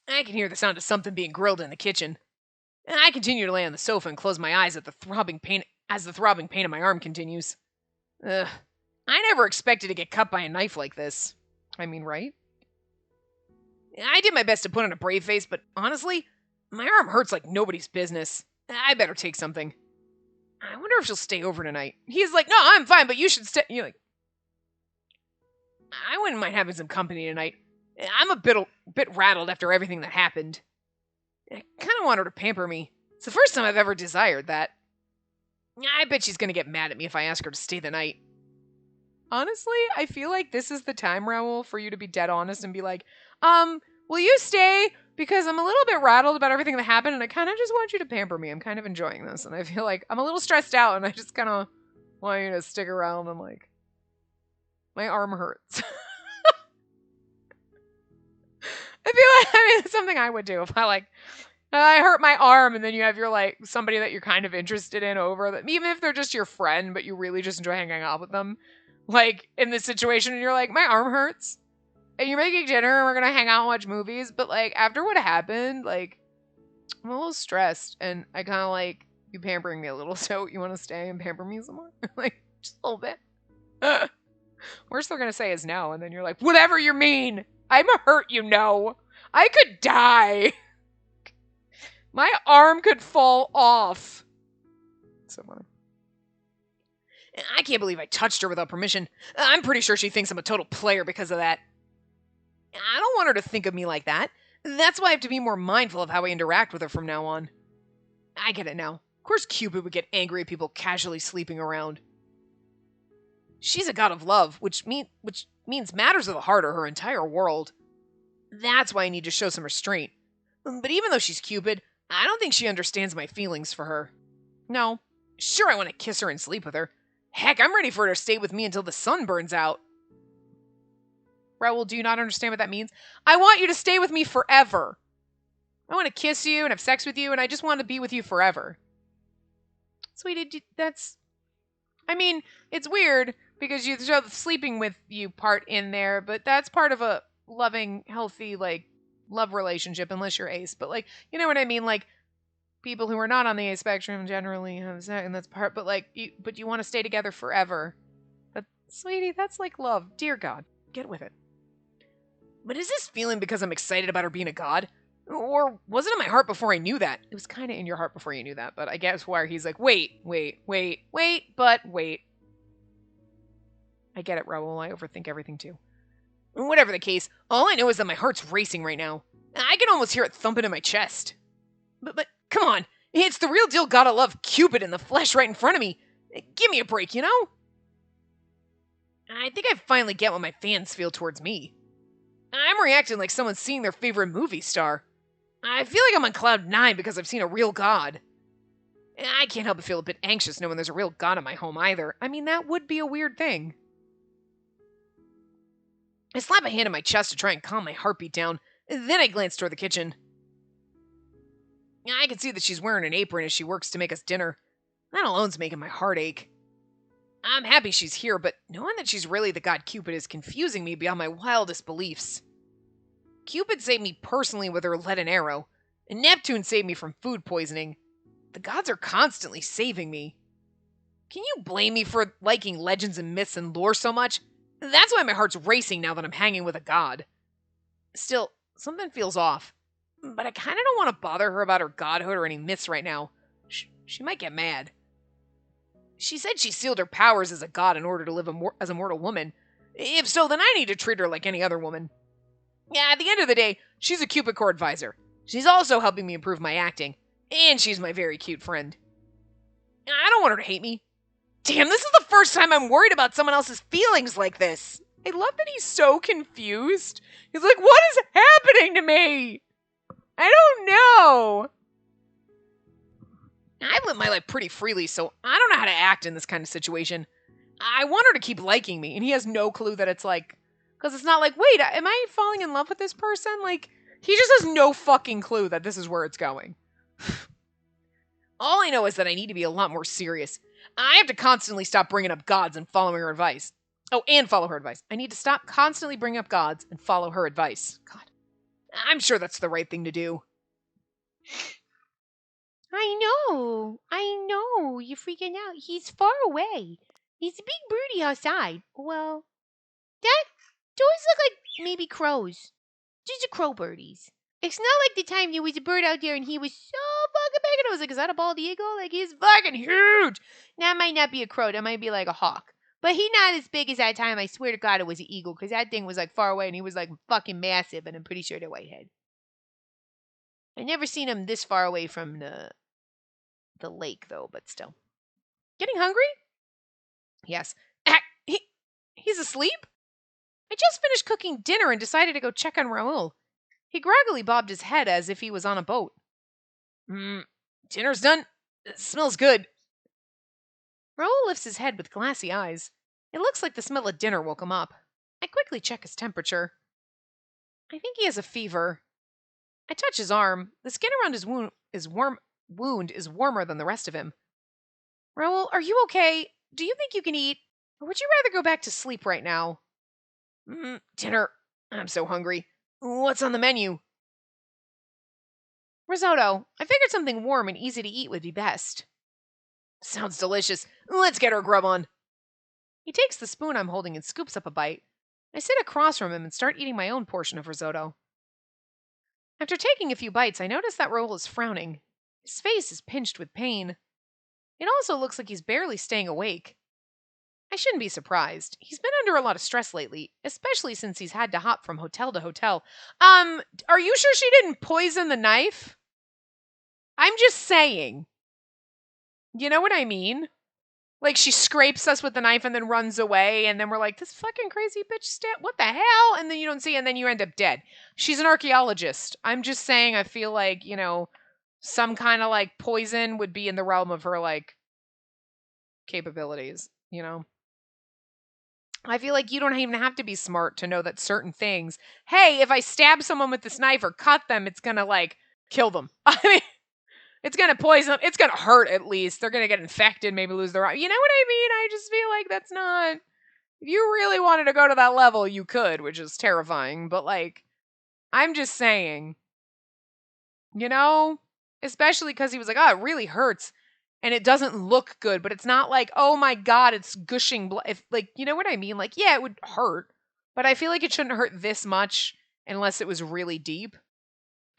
I can hear the sound of something being grilled in the kitchen. I continue to lay on the sofa and close my eyes at the throbbing pain as the throbbing pain in my arm continues. Ugh. I never expected to get cut by a knife like this. I mean, right? I did my best to put on a brave face, but honestly, my arm hurts like nobody's business. I better take something. I wonder if she'll stay over tonight. He's like, no, I'm fine, but you should stay. You're like, I wouldn't mind having some company tonight. I'm a bit rattled after everything that happened. I kind of want her to pamper me. It's the first time I've ever desired that. I bet she's going to get mad at me if I ask her to stay the night. Honestly, I feel like this is the time, Raoul, for you to be dead honest and be like, will you stay? Because I'm a little bit rattled about everything that happened, and I kind of just want you to pamper me. I'm kind of enjoying this, and I feel like I'm a little stressed out, and I just kind of want you to stick around and, like, my arm hurts. I feel like, it's something I would do if I hurt my arm, and then you have your, like, somebody that you're kind of interested in over, that even if they're just your friend, but you really just enjoy hanging out with them, like, in this situation, and you're like, my arm hurts, and you're making dinner, and we're gonna hang out and watch movies, but, like, after what happened, like, I'm a little stressed, and I kind of like you pampering me a little, so you want to stay and pamper me some more? Like, just a little bit. Worst they're gonna say is no, and then you're like, whatever you mean! I'm hurt, you know! I could die! My arm could fall off. So funny. I can't believe I touched her without permission. I'm pretty sure she thinks I'm a total player because of that. I don't want her to think of me like that. That's why I have to be more mindful of how I interact with her from now on. I get it now. Of course Cupid would get angry at people casually sleeping around. She's a god of love, which means matters of the heart are her entire world. That's why I need to show some restraint. But even though she's Cupid, I don't think she understands my feelings for her. No. Sure, I want to kiss her and sleep with her. Heck, I'm ready for her to stay with me until the sun burns out. Raoul, do you not understand what that means? I want you to stay with me forever. I want to kiss you and have sex with you, and I just want to be with you forever. Sweetie, that's... I mean, it's weird, because you throw the sleeping with you part in there, but that's part of a loving, healthy, like, love relationship, unless you're ace. But, like, you know what I mean? Like, people who are not on the ace spectrum generally have sex, and that's part, but, like, you want to stay together forever. But, sweetie, that's like love. Dear God, get with it. But is this feeling because I'm excited about her being a god? Or was it in my heart before I knew that? It was kind of in your heart before you knew that, but I guess where he's like, wait. I get it, Raoul. I overthink everything too. Whatever the case, all I know is that my heart's racing right now. I can almost hear it thumping in my chest. But come on. It's the real deal god of love, Cupid, in the flesh right in front of me. Give me a break, you know? I think I finally get what my fans feel towards me. I'm reacting like someone's seeing their favorite movie star. I feel like I'm on cloud 9 because I've seen a real god. I can't help but feel a bit anxious knowing there's a real god in my home either. I mean, that would be a weird thing. I slap a hand on my chest to try and calm my heartbeat down. Then I glance toward the kitchen. I can see that she's wearing an apron as she works to make us dinner. That alone's making my heart ache. I'm happy she's here, but knowing that she's really the god Cupid is confusing me beyond my wildest beliefs. Cupid saved me personally with her lead and arrow, and Neptune saved me from food poisoning. The gods are constantly saving me. Can you blame me for liking legends and myths and lore so much? That's why my heart's racing now that I'm hanging with a god. Still, something feels off. But I kind of don't want to bother her about her godhood or any myths right now. She might get mad. She said she sealed her powers as a god in order to live as a mortal woman. If so, then I need to treat her like any other woman. Yeah, at the end of the day, she's a Cupid core advisor. She's also helping me improve my acting. And she's my very cute friend. I don't want her to hate me. Damn, this is the first time I'm worried about someone else's feelings like this. I love that he's so confused. He's like, what is happening to me? I don't know. I've lived my life pretty freely, so I don't know how to act in this kind of situation. I want her to keep liking me, and he has no clue that it's like, because it's not like, wait, am I falling in love with this person? Like, he just has no fucking clue that this is where it's going. All I know is that I need to be a lot more serious. I have to constantly stop bringing up gods and following her advice. Oh, and follow her advice. I need to stop constantly bringing up gods and follow her advice. God, I'm sure that's the right thing to do. I know. You're freaking out. He's far away. He's a big birdie outside. Well, those look like maybe crows. These are crow birdies. It's not like the time there was a bird out there and he was so fucking big and I was like, is that a bald eagle? Like, he's fucking huge. That might not be a crow. That might be like a hawk. But he's not as big as that time. I swear to God it was an eagle because that thing was like far away and he was like fucking massive and I'm pretty sure they're whitehead. I never seen him this far away from the lake though, but still. Getting hungry? Yes. He's asleep? I just finished cooking dinner and decided to go check on Raul. He groggily bobbed his head as if he was on a boat. Dinner's done. It smells good. Raul lifts his head with glassy eyes. It looks like the smell of dinner woke him up. I quickly check his temperature. I think he has a fever. I touch his arm. The skin around his wound is warmer than the rest of him. Raul, are you okay? Do you think you can eat? Or would you rather go back to sleep right now? Dinner. I'm so hungry. What's on the menu? Risotto. I figured something warm and easy to eat would be best. Sounds delicious. Let's get our grub on. He takes the spoon I'm holding and scoops up a bite. I sit across from him and start eating my own portion of risotto. After taking a few bites, I notice that Raul is frowning. His face is pinched with pain. It also looks like he's barely staying awake. I shouldn't be surprised. He's been under a lot of stress lately, especially since he's had to hop from hotel to hotel. Are you sure she didn't poison the knife? I'm just saying. You know what I mean? Like, she scrapes us with the knife and then runs away, and then we're like, this fucking crazy bitch what the hell? And then you don't see, and then you end up dead. She's an archaeologist. I'm just saying, I feel like, some kind of, like, poison would be in the realm of her, like, capabilities, I feel like you don't even have to be smart to know that certain things, hey, if I stab someone with this knife or cut them, it's gonna, like, kill them. I mean, it's gonna poison them. It's gonna hurt at least. They're gonna get infected, maybe lose their eye. You know what I mean? I just feel like that's not... If you really wanted to go to that level, you could, which is terrifying. But, like, I'm just saying, Especially because he was like, oh, it really hurts. And it doesn't look good, but it's not like, oh my God, it's gushing blood. If, like, you know what I mean? Like, yeah, it would hurt, but I feel like it shouldn't hurt this much unless it was really deep.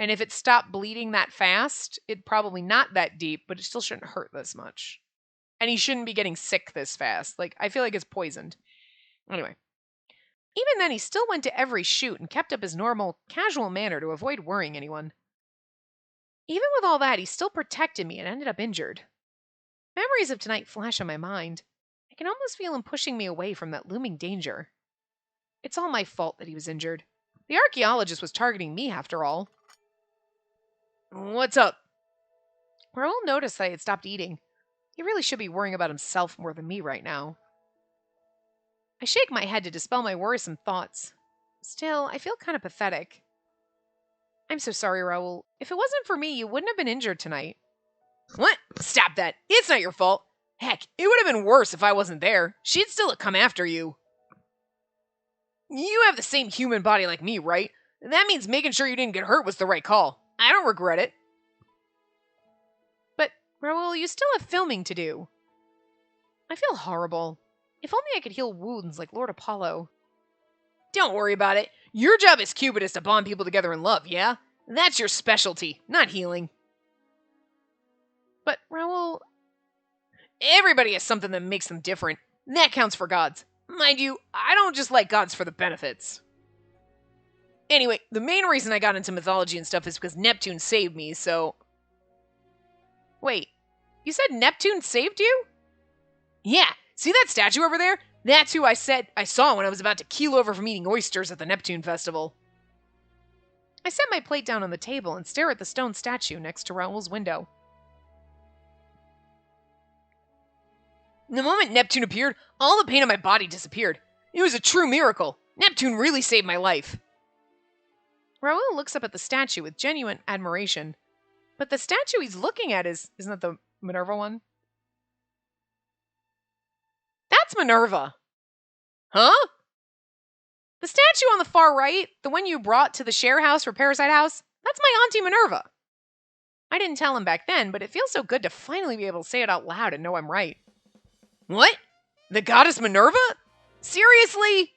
And if it stopped bleeding that fast, it probably not that deep, but it still shouldn't hurt this much. And he shouldn't be getting sick this fast. Like, I feel like it's poisoned. Anyway. Even then, he still went to every shoot and kept up his normal, casual manner to avoid worrying anyone. Even with all that, he still protected me and ended up injured. Memories of tonight flash in my mind. I can almost feel him pushing me away from that looming danger. It's all my fault that he was injured. The archaeologist was targeting me, after all. What's up? Raul noticed that I had stopped eating. He really should be worrying about himself more than me right now. I shake my head to dispel my worrisome thoughts. Still, I feel kind of pathetic. I'm so sorry, Raul. If it wasn't for me, you wouldn't have been injured tonight. What? Stop that. It's not your fault. Heck, it would have been worse if I wasn't there. She'd still have come after you. You have the same human body like me, right? That means making sure you didn't get hurt was the right call. I don't regret it. But, Raul, you still have filming to do. I feel horrible. If only I could heal wounds like Lord Apollo. Don't worry about it. Your job as Cupid is to bond people together in love, yeah? That's your specialty, not healing. But, Raul, Everybody has something that makes them different, and that counts for gods. Mind you, I don't just like gods for the benefits. Anyway, the main reason I got into mythology and stuff is because Neptune saved me, so... Wait, you said Neptune saved you? Yeah, see that statue over there? That's who I said I saw when I was about to keel over from eating oysters at the Neptune Festival. I set my plate down on the table and stare at the stone statue next to Raoul's window. The moment Neptune appeared, all the pain in my body disappeared. It was a true miracle. Neptune really saved my life. Raoul looks up at the statue with genuine admiration. But the statue he's looking at isn't that the Minerva one? That's Minerva. Huh? The statue on the far right, the one you brought to the share house for Parasite House, that's my Auntie Minerva. I didn't tell him back then, but it feels so good to finally be able to say it out loud and know I'm right. What? The goddess Minerva? Seriously?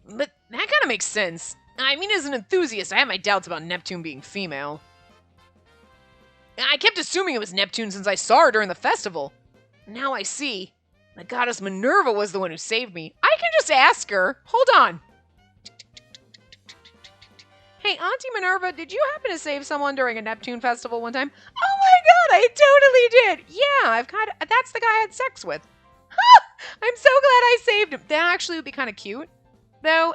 But that kind of makes sense. I mean, as an enthusiast, I had my doubts about Neptune being female. I kept assuming it was Neptune since I saw her during the festival. Now I see. The goddess Minerva was the one who saved me. I can just ask her. Hold on. Hey, Auntie Minerva, did you happen to save someone during a Neptune festival one time? Oh my god, I totally did. Yeah, that's the guy I had sex with. I'm so glad I saved him. That actually would be kind of cute. Though,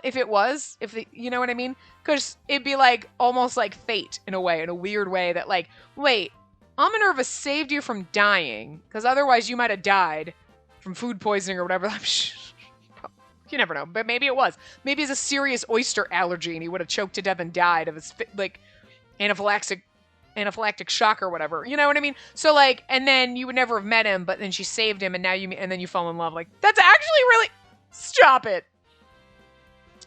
you know what I mean? Because it'd be like, almost like fate in a way, in a weird way that like, wait, Aunt Minerva saved you from dying, because otherwise you might have died from food poisoning or whatever. You never know, but maybe it was. Maybe it's a serious oyster allergy and he would have choked to death and died of his, like, anaphylactic shock or whatever. You know what I mean? So, like, and then you would never have met him, but then she saved him and then you fall in love. Like, that's actually really... Stop it.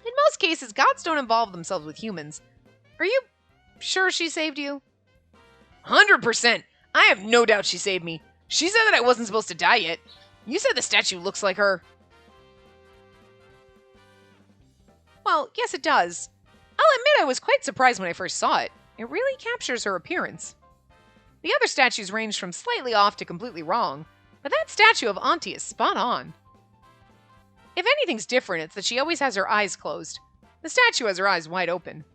In most cases, gods don't involve themselves with humans. Are you sure she saved you? 100%. I have no doubt she saved me. She said that I wasn't supposed to die yet. You said the statue looks like her. Well, yes it does. I'll admit I was quite surprised when I first saw it. It really captures her appearance. The other statues range from slightly off to completely wrong, but that statue of Auntie is spot on. If anything's different, it's that she always has her eyes closed. The statue has her eyes wide open.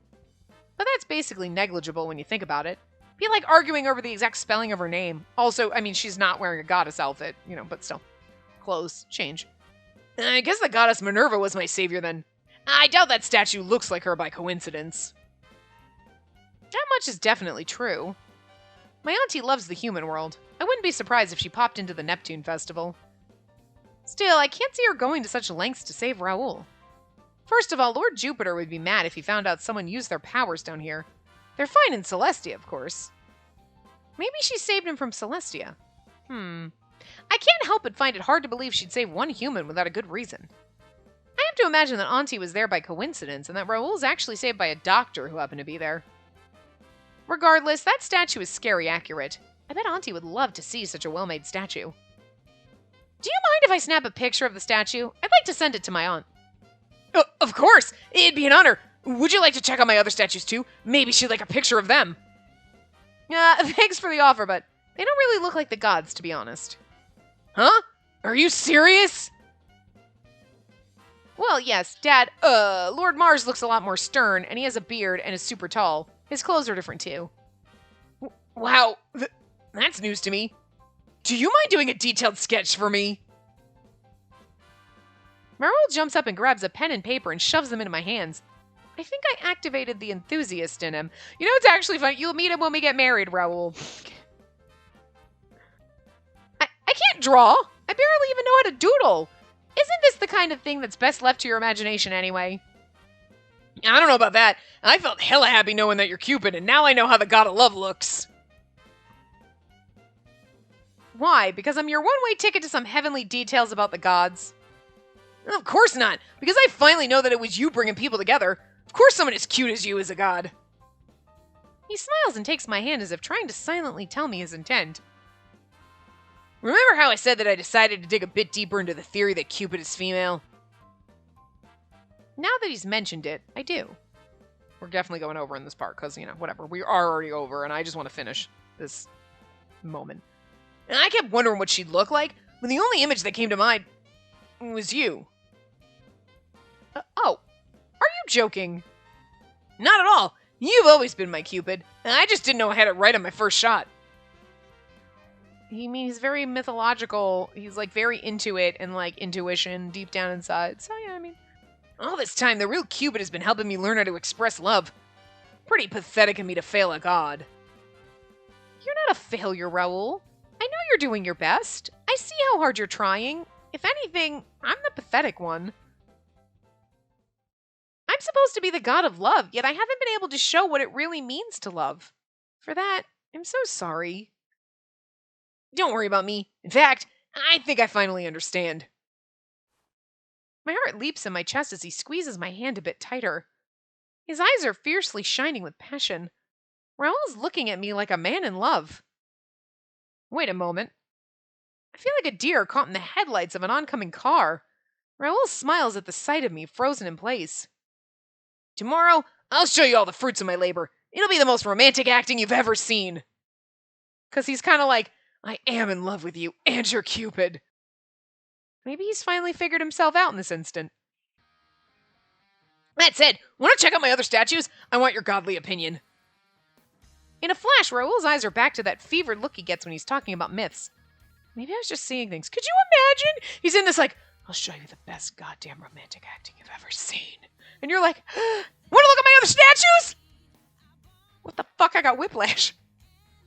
But that's basically negligible when you think about it. Be like arguing over the exact spelling of her name. Also, I mean, she's not wearing a goddess outfit, but still. Clothes change. I guess the goddess Minerva was my savior then. I doubt that statue looks like her by coincidence. That much is definitely true. My auntie loves the human world. I wouldn't be surprised if she popped into the Neptune Festival. Still, I can't see her going to such lengths to save Raoul. First of all, Lord Jupiter would be mad if he found out someone used their powers down here. They're fine in Celestia, of course. Maybe she saved him from Celestia. I can't help but find it hard to believe she'd save one human without a good reason. I have to imagine that Auntie was there by coincidence and that Raoul's actually saved by a doctor who happened to be there. Regardless, that statue is scary accurate. I bet Auntie would love to see such a well-made statue. Do you mind if I snap a picture of the statue? I'd like to send it to my aunt. Of course! It'd be an honor! Would you like to check out my other statues too? Maybe she'd like a picture of them. Thanks for the offer, but they don't really look like the gods, to be honest. Huh? Are you serious? Well, yes, Dad, Lord Mars looks a lot more stern, and he has a beard and is super tall. His clothes are different too. Wow, that's news to me. Do you mind doing a detailed sketch for me? Raoul jumps up and grabs a pen and paper and shoves them into my hands. I think I activated the enthusiast in him. You know, it's actually funny. You'll meet him when we get married, Raoul. I can't draw. I barely even know how to doodle. Isn't this the kind of thing that's best left to your imagination anyway? I don't know about that. I felt hella happy knowing that you're Cupid, and now I know how the god of love looks. Why? Because I'm your one-way ticket to some heavenly details about the gods? Of course not, because I finally know that it was you bringing people together. Of course someone as cute as you is a god. He smiles and takes my hand as if trying to silently tell me his intent. Remember how I said that I decided to dig a bit deeper into the theory that Cupid is female? Now that he's mentioned it, I do. We're definitely going over in this part, because, whatever. We are already over, and I just want to finish this moment. And I kept wondering what she'd look like, when the only image that came to mind was you. Oh, are you joking? Not at all. You've always been my Cupid, and I just didn't know I had it right on my first shot. He's very mythological. He's like very into it and like intuition deep down inside. So yeah, all this time, the real Cupid has been helping me learn how to express love. Pretty pathetic of me to fail at God. You're not a failure, Raoul. I know you're doing your best. I see how hard you're trying. If anything, I'm the pathetic one. I'm supposed to be the god of love, yet I haven't been able to show what it really means to love. For that, I'm so sorry. Don't worry about me. In fact, I think I finally understand. My heart leaps in my chest as he squeezes my hand a bit tighter. His eyes are fiercely shining with passion. Raoul's looking at me like a man in love. Wait a moment. I feel like a deer caught in the headlights of an oncoming car. Raoul smiles at the sight of me, frozen in place. Tomorrow, I'll show you all the fruits of my labor. It'll be the most romantic acting you've ever seen. Because he's kind of like, I am in love with you and your Cupid. Maybe he's finally figured himself out in this instant. That said, want to check out my other statues? I want your godly opinion. In a flash, Raoul's eyes are back to that fevered look he gets when he's talking about myths. Maybe I was just seeing things. Could you imagine? He's in this like, I'll show you the best goddamn romantic acting you've ever seen. And you're like, want to look at my other statues? What the fuck? I got whiplash.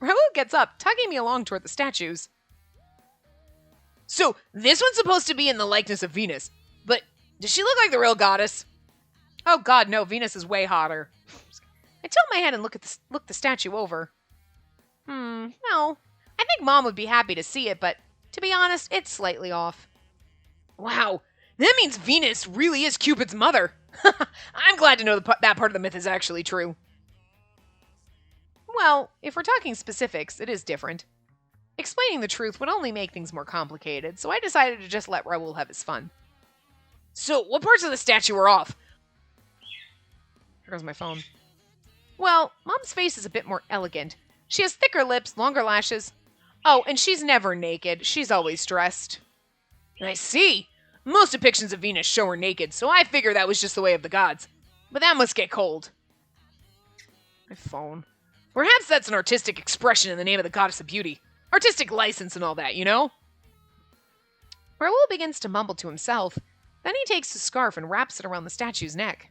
Raoul gets up, tugging me along toward the statues. So, this one's supposed to be in the likeness of Venus, but does she look like the real goddess? Oh god, no, Venus is way hotter. I tilt my head and look the statue over. No. I think Mom would be happy to see it, but to be honest, it's slightly off. Wow, that means Venus really is Cupid's mother. I'm glad to know that part of the myth is actually true. Well, if we're talking specifics, it is different. Explaining the truth would only make things more complicated, so I decided to just let Raoul have his fun. So, what parts of the statue are off? Here goes my phone. Well, Mom's face is a bit more elegant. She has thicker lips, longer lashes. Oh, and she's never naked. She's always dressed. I see. Most depictions of Venus show her naked, so I figure that was just the way of the gods. But that must get cold. My phone. Perhaps that's an artistic expression in the name of the goddess of beauty. Artistic license and all that, you know? Raoul begins to mumble to himself. Then he takes his scarf and wraps it around the statue's neck.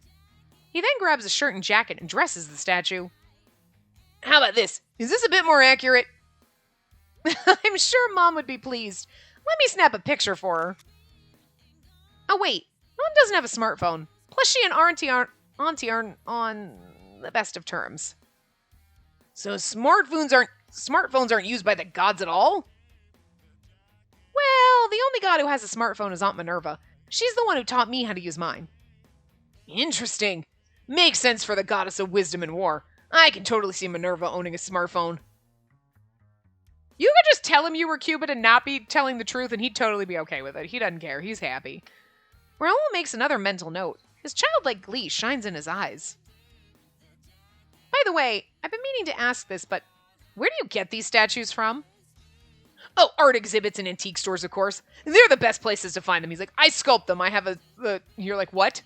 He then grabs a shirt and jacket and dresses the statue. How about this? Is this a bit more accurate? I'm sure Mom would be pleased. Let me snap a picture for her. Oh wait, Mom doesn't have a smartphone. Plus she and Auntie aren't on the best of terms. So smartphones aren't used by the gods at all? Well, the only god who has a smartphone is Aunt Minerva. She's the one who taught me how to use mine. Interesting. Makes sense for the goddess of wisdom and war. I can totally see Minerva owning a smartphone. You could just tell him you were Cupid and not be telling the truth, and he'd totally be okay with it. He doesn't care. He's happy. Raoul makes another mental note. His childlike glee shines in his eyes. By the way, I've been meaning to ask this, but where do you get these statues from? Oh, art exhibits and antique stores, of course. They're the best places to find them. He's like, I sculpt them. I have You're like, what?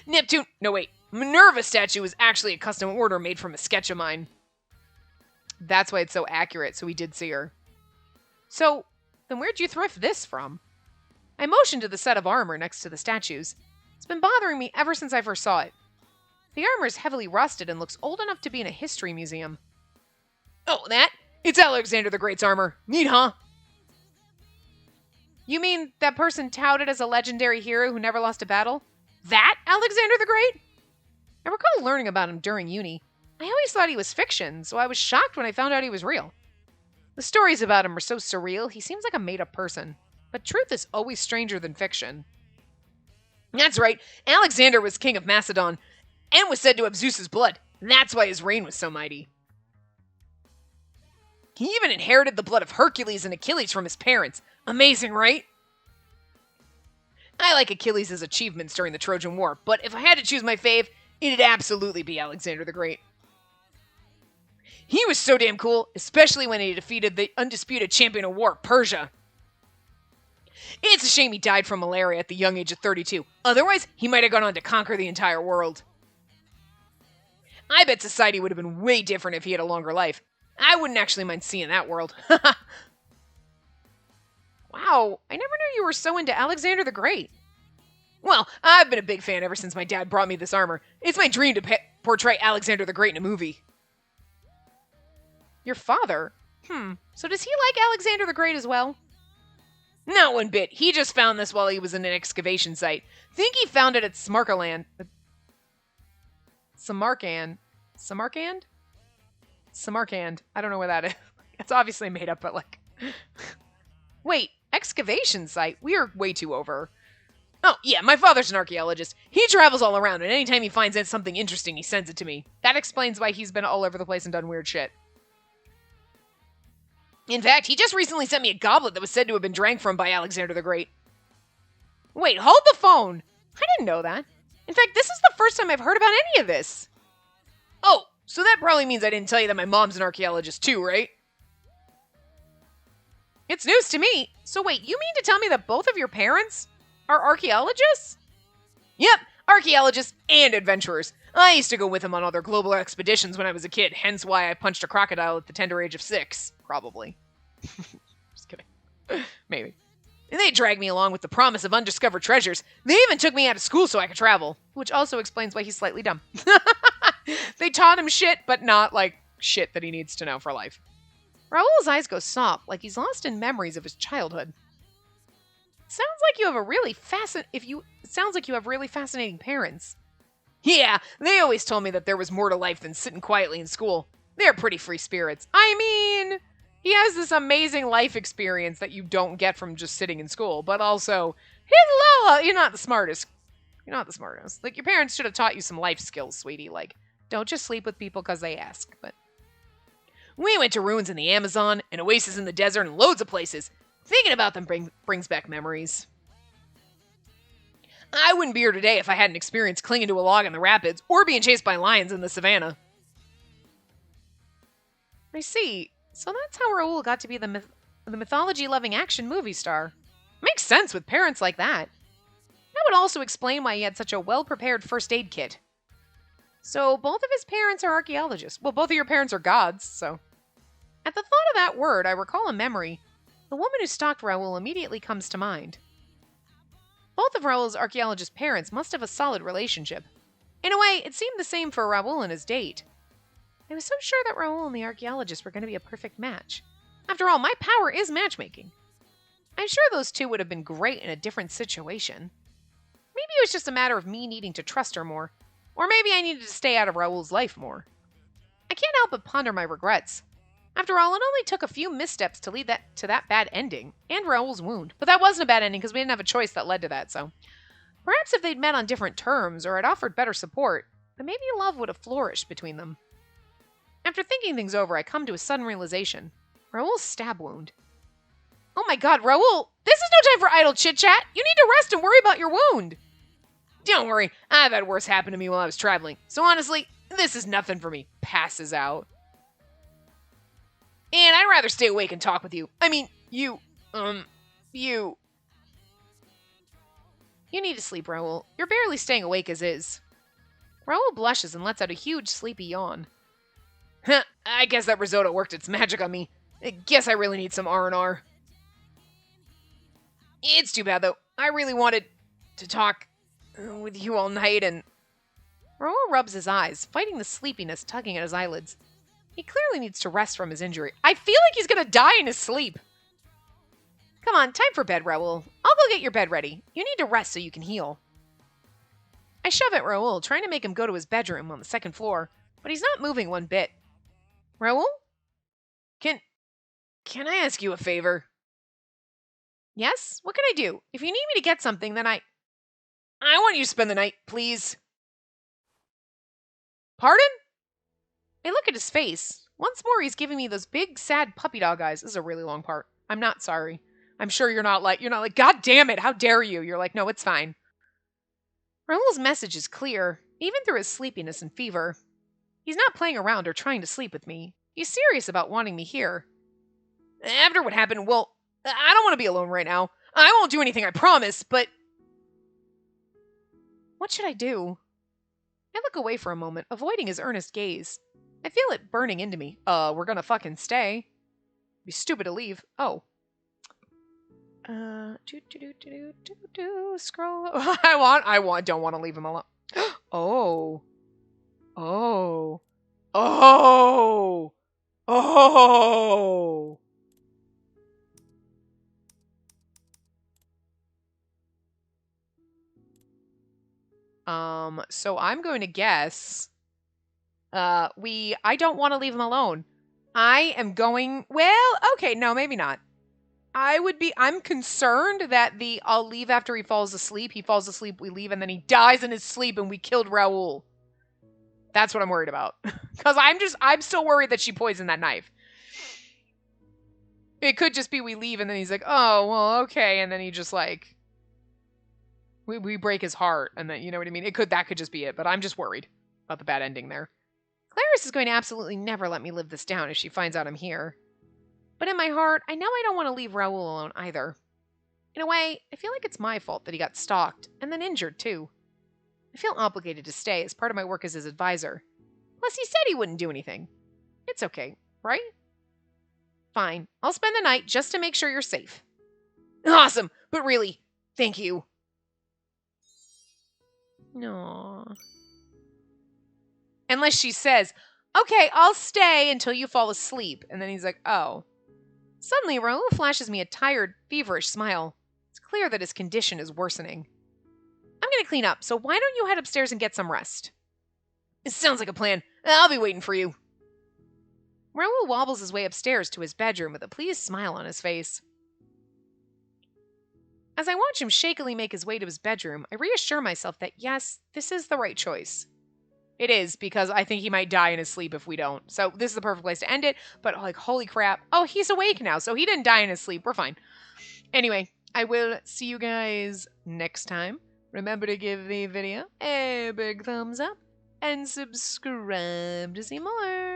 Neptune. No, wait. Minerva statue is actually a custom order made from a sketch of mine. That's why it's so accurate, so we did see her. So, then where'd you thrift this from? I motioned to the set of armor next to the statues. It's been bothering me ever since I first saw it. The armor is heavily rusted and looks old enough to be in a history museum. Oh, that? It's Alexander the Great's armor. Neat, huh? You mean that person touted as a legendary hero who never lost a battle? That Alexander the Great? I recall learning about him during uni. I always thought he was fiction, so I was shocked when I found out he was real. The stories about him are so surreal, he seems like a made-up person. But truth is always stranger than fiction. That's right, Alexander was king of Macedon, and was said to have Zeus's blood. That's why his reign was so mighty. He even inherited the blood of Hercules and Achilles from his parents. Amazing, right? I like Achilles' achievements during the Trojan War, but if I had to choose my fave, it'd absolutely be Alexander the Great. He was so damn cool, especially when he defeated the undisputed champion of war, Persia. It's a shame he died from malaria at the young age of 32. Otherwise, he might have gone on to conquer the entire world. I bet society would have been way different if he had a longer life. I wouldn't actually mind seeing that world. Wow, I never knew you were so into Alexander the Great. Well, I've been a big fan ever since my dad brought me this armor. It's my dream to portray Alexander the Great in a movie. Your father? So does he like Alexander the Great as well? Not one bit. He just found this while he was in an excavation site. Think he found it at Samarkand. Samarkand? I don't know where that is. It's obviously made up, but like... Wait, excavation site? We are way too over. Oh, yeah, my father's an archaeologist. He travels all around, and anytime he finds something interesting, he sends it to me. That explains why he's been all over the place and done weird shit. In fact, he just recently sent me a goblet that was said to have been drank from by Alexander the Great. Wait, hold the phone! I didn't know that. In fact, this is the first time I've heard about any of this. Oh, so that probably means I didn't tell you that my mom's an archaeologist too, right? It's news to me. So wait, you mean to tell me that both of your parents are archaeologists? Yep, archaeologists and adventurers. I used to go with them on other global expeditions when I was a kid, hence why I punched a crocodile at the tender age of 6. Probably. Just kidding. Maybe. And they dragged me along with the promise of undiscovered treasures. They even took me out of school so I could travel, which also explains why he's slightly dumb. They taught him shit, but not, like, shit that he needs to know for life. Raoul's eyes go soft, like he's lost in memories of his childhood. Sounds like you have really fascinating parents. Yeah, they always told me that there was more to life than sitting quietly in school. They're pretty free spirits. I mean, he has this amazing life experience that you don't get from just sitting in school, but also, you're not the smartest. You're not the smartest. Like, your parents should have taught you some life skills, sweetie. Like, don't just sleep with people because they ask. But we went to ruins in the Amazon, an oasis in the desert, and loads of places. Thinking about them brings back memories. I wouldn't be here today if I hadn't experienced clinging to a log in the rapids or being chased by lions in the savannah. I see. So that's how Raoul got to be the mythology-loving action movie star. Makes sense with parents like that. That would also explain why he had such a well-prepared first aid kit. So both of his parents are archaeologists. Well, both of your parents are gods, so... At the thought of that word, I recall a memory. The woman who stalked Raoul immediately comes to mind. Both of Raoul's archaeologist parents must have a solid relationship. In a way, it seemed the same for Raoul and his date. I was so sure that Raoul and the archaeologist were going to be a perfect match. After all, my power is matchmaking. I'm sure those two would have been great in a different situation. Maybe it was just a matter of me needing to trust her more. Or maybe I needed to stay out of Raoul's life more. I can't help but ponder my regrets. After all, it only took a few missteps to lead to that bad ending, and Raoul's wound. But that wasn't a bad ending because we didn't have a choice that led to that, so... Perhaps if they'd met on different terms or had offered better support, then maybe love would have flourished between them. After thinking things over, I come to a sudden realization. Raoul's stab wound. Oh my god, Raoul! This is no time for idle chit-chat! You need to rest and worry about your wound! Don't worry, I've had worse happen to me while I was traveling, so honestly, this is nothing for me. Passes out. And I'd rather stay awake and talk with you. I mean, you need to sleep, Raoul. You're barely staying awake as is. Raoul blushes and lets out a huge sleepy yawn. I guess that risotto worked its magic on me. I guess I really need some R&R. It's too bad, though. I really wanted to talk with you all night, and... Raoul rubs his eyes, fighting the sleepiness tugging at his eyelids. He clearly needs to rest from his injury. I feel like he's gonna die in his sleep. Come on, time for bed, Raoul. I'll go get your bed ready. You need to rest so you can heal. I shove at Raoul, trying to make him go to his bedroom on the second floor, but he's not moving one bit. Raoul? Can I ask you a favor? Yes? What can I do? If you need me to get something, then I want you to spend the night, please. Pardon? I look at his face. Once more, he's giving me those big, sad puppy dog eyes. This is a really long part. I'm not sorry. I'm sure you're not like, God damn it, how dare you? You're like, no, it's fine. Raoul's message is clear, even through his sleepiness and fever. He's not playing around or trying to sleep with me. He's serious about wanting me here. After what happened, well, I don't want to be alone right now. I won't do anything, I promise, but... What should I do? I look away for a moment, avoiding his earnest gaze. I feel it burning into me. We're gonna fucking stay. It'd be stupid to leave. Oh. Scroll. Don't want to leave him alone. Oh. Oh. Oh. Oh. So I'm going to guess, I don't want to leave him alone. I am going, well, okay, no, maybe not. I'm concerned that I'll leave after he falls asleep, we leave, and then he dies in his sleep and we killed Raoul. That's what I'm worried about. Because I'm still worried that she poisoned that knife. It could just be we leave and then he's like, oh, well, okay, and then he just like, we break his heart, and then, you know what I mean? That could just be it, but I'm just worried about the bad ending there. Clarice is going to absolutely never let me live this down if she finds out I'm here. But in my heart, I know I don't want to leave Raoul alone either. In a way, I feel like it's my fault that he got stalked, and then injured too. I feel obligated to stay as part of my work as his advisor. Plus, he said he wouldn't do anything. It's okay, right? Fine, I'll spend the night just to make sure you're safe. Awesome, but really, thank you. No. Unless she says, okay, I'll stay until you fall asleep. And then he's like, oh. Suddenly, Raoul flashes me a tired, feverish smile. It's clear that his condition is worsening. I'm going to clean up, so why don't you head upstairs and get some rest? It sounds like a plan. I'll be waiting for you. Raoul wobbles his way upstairs to his bedroom with a pleased smile on his face. As I watch him shakily make his way to his bedroom, I reassure myself that yes, this is the right choice. It is, because I think he might die in his sleep if we don't. So this is the perfect place to end it, but like, holy crap. Oh, he's awake now, so he didn't die in his sleep. We're fine. Anyway, I will see you guys next time. Remember to give the video a big thumbs up and subscribe to see more.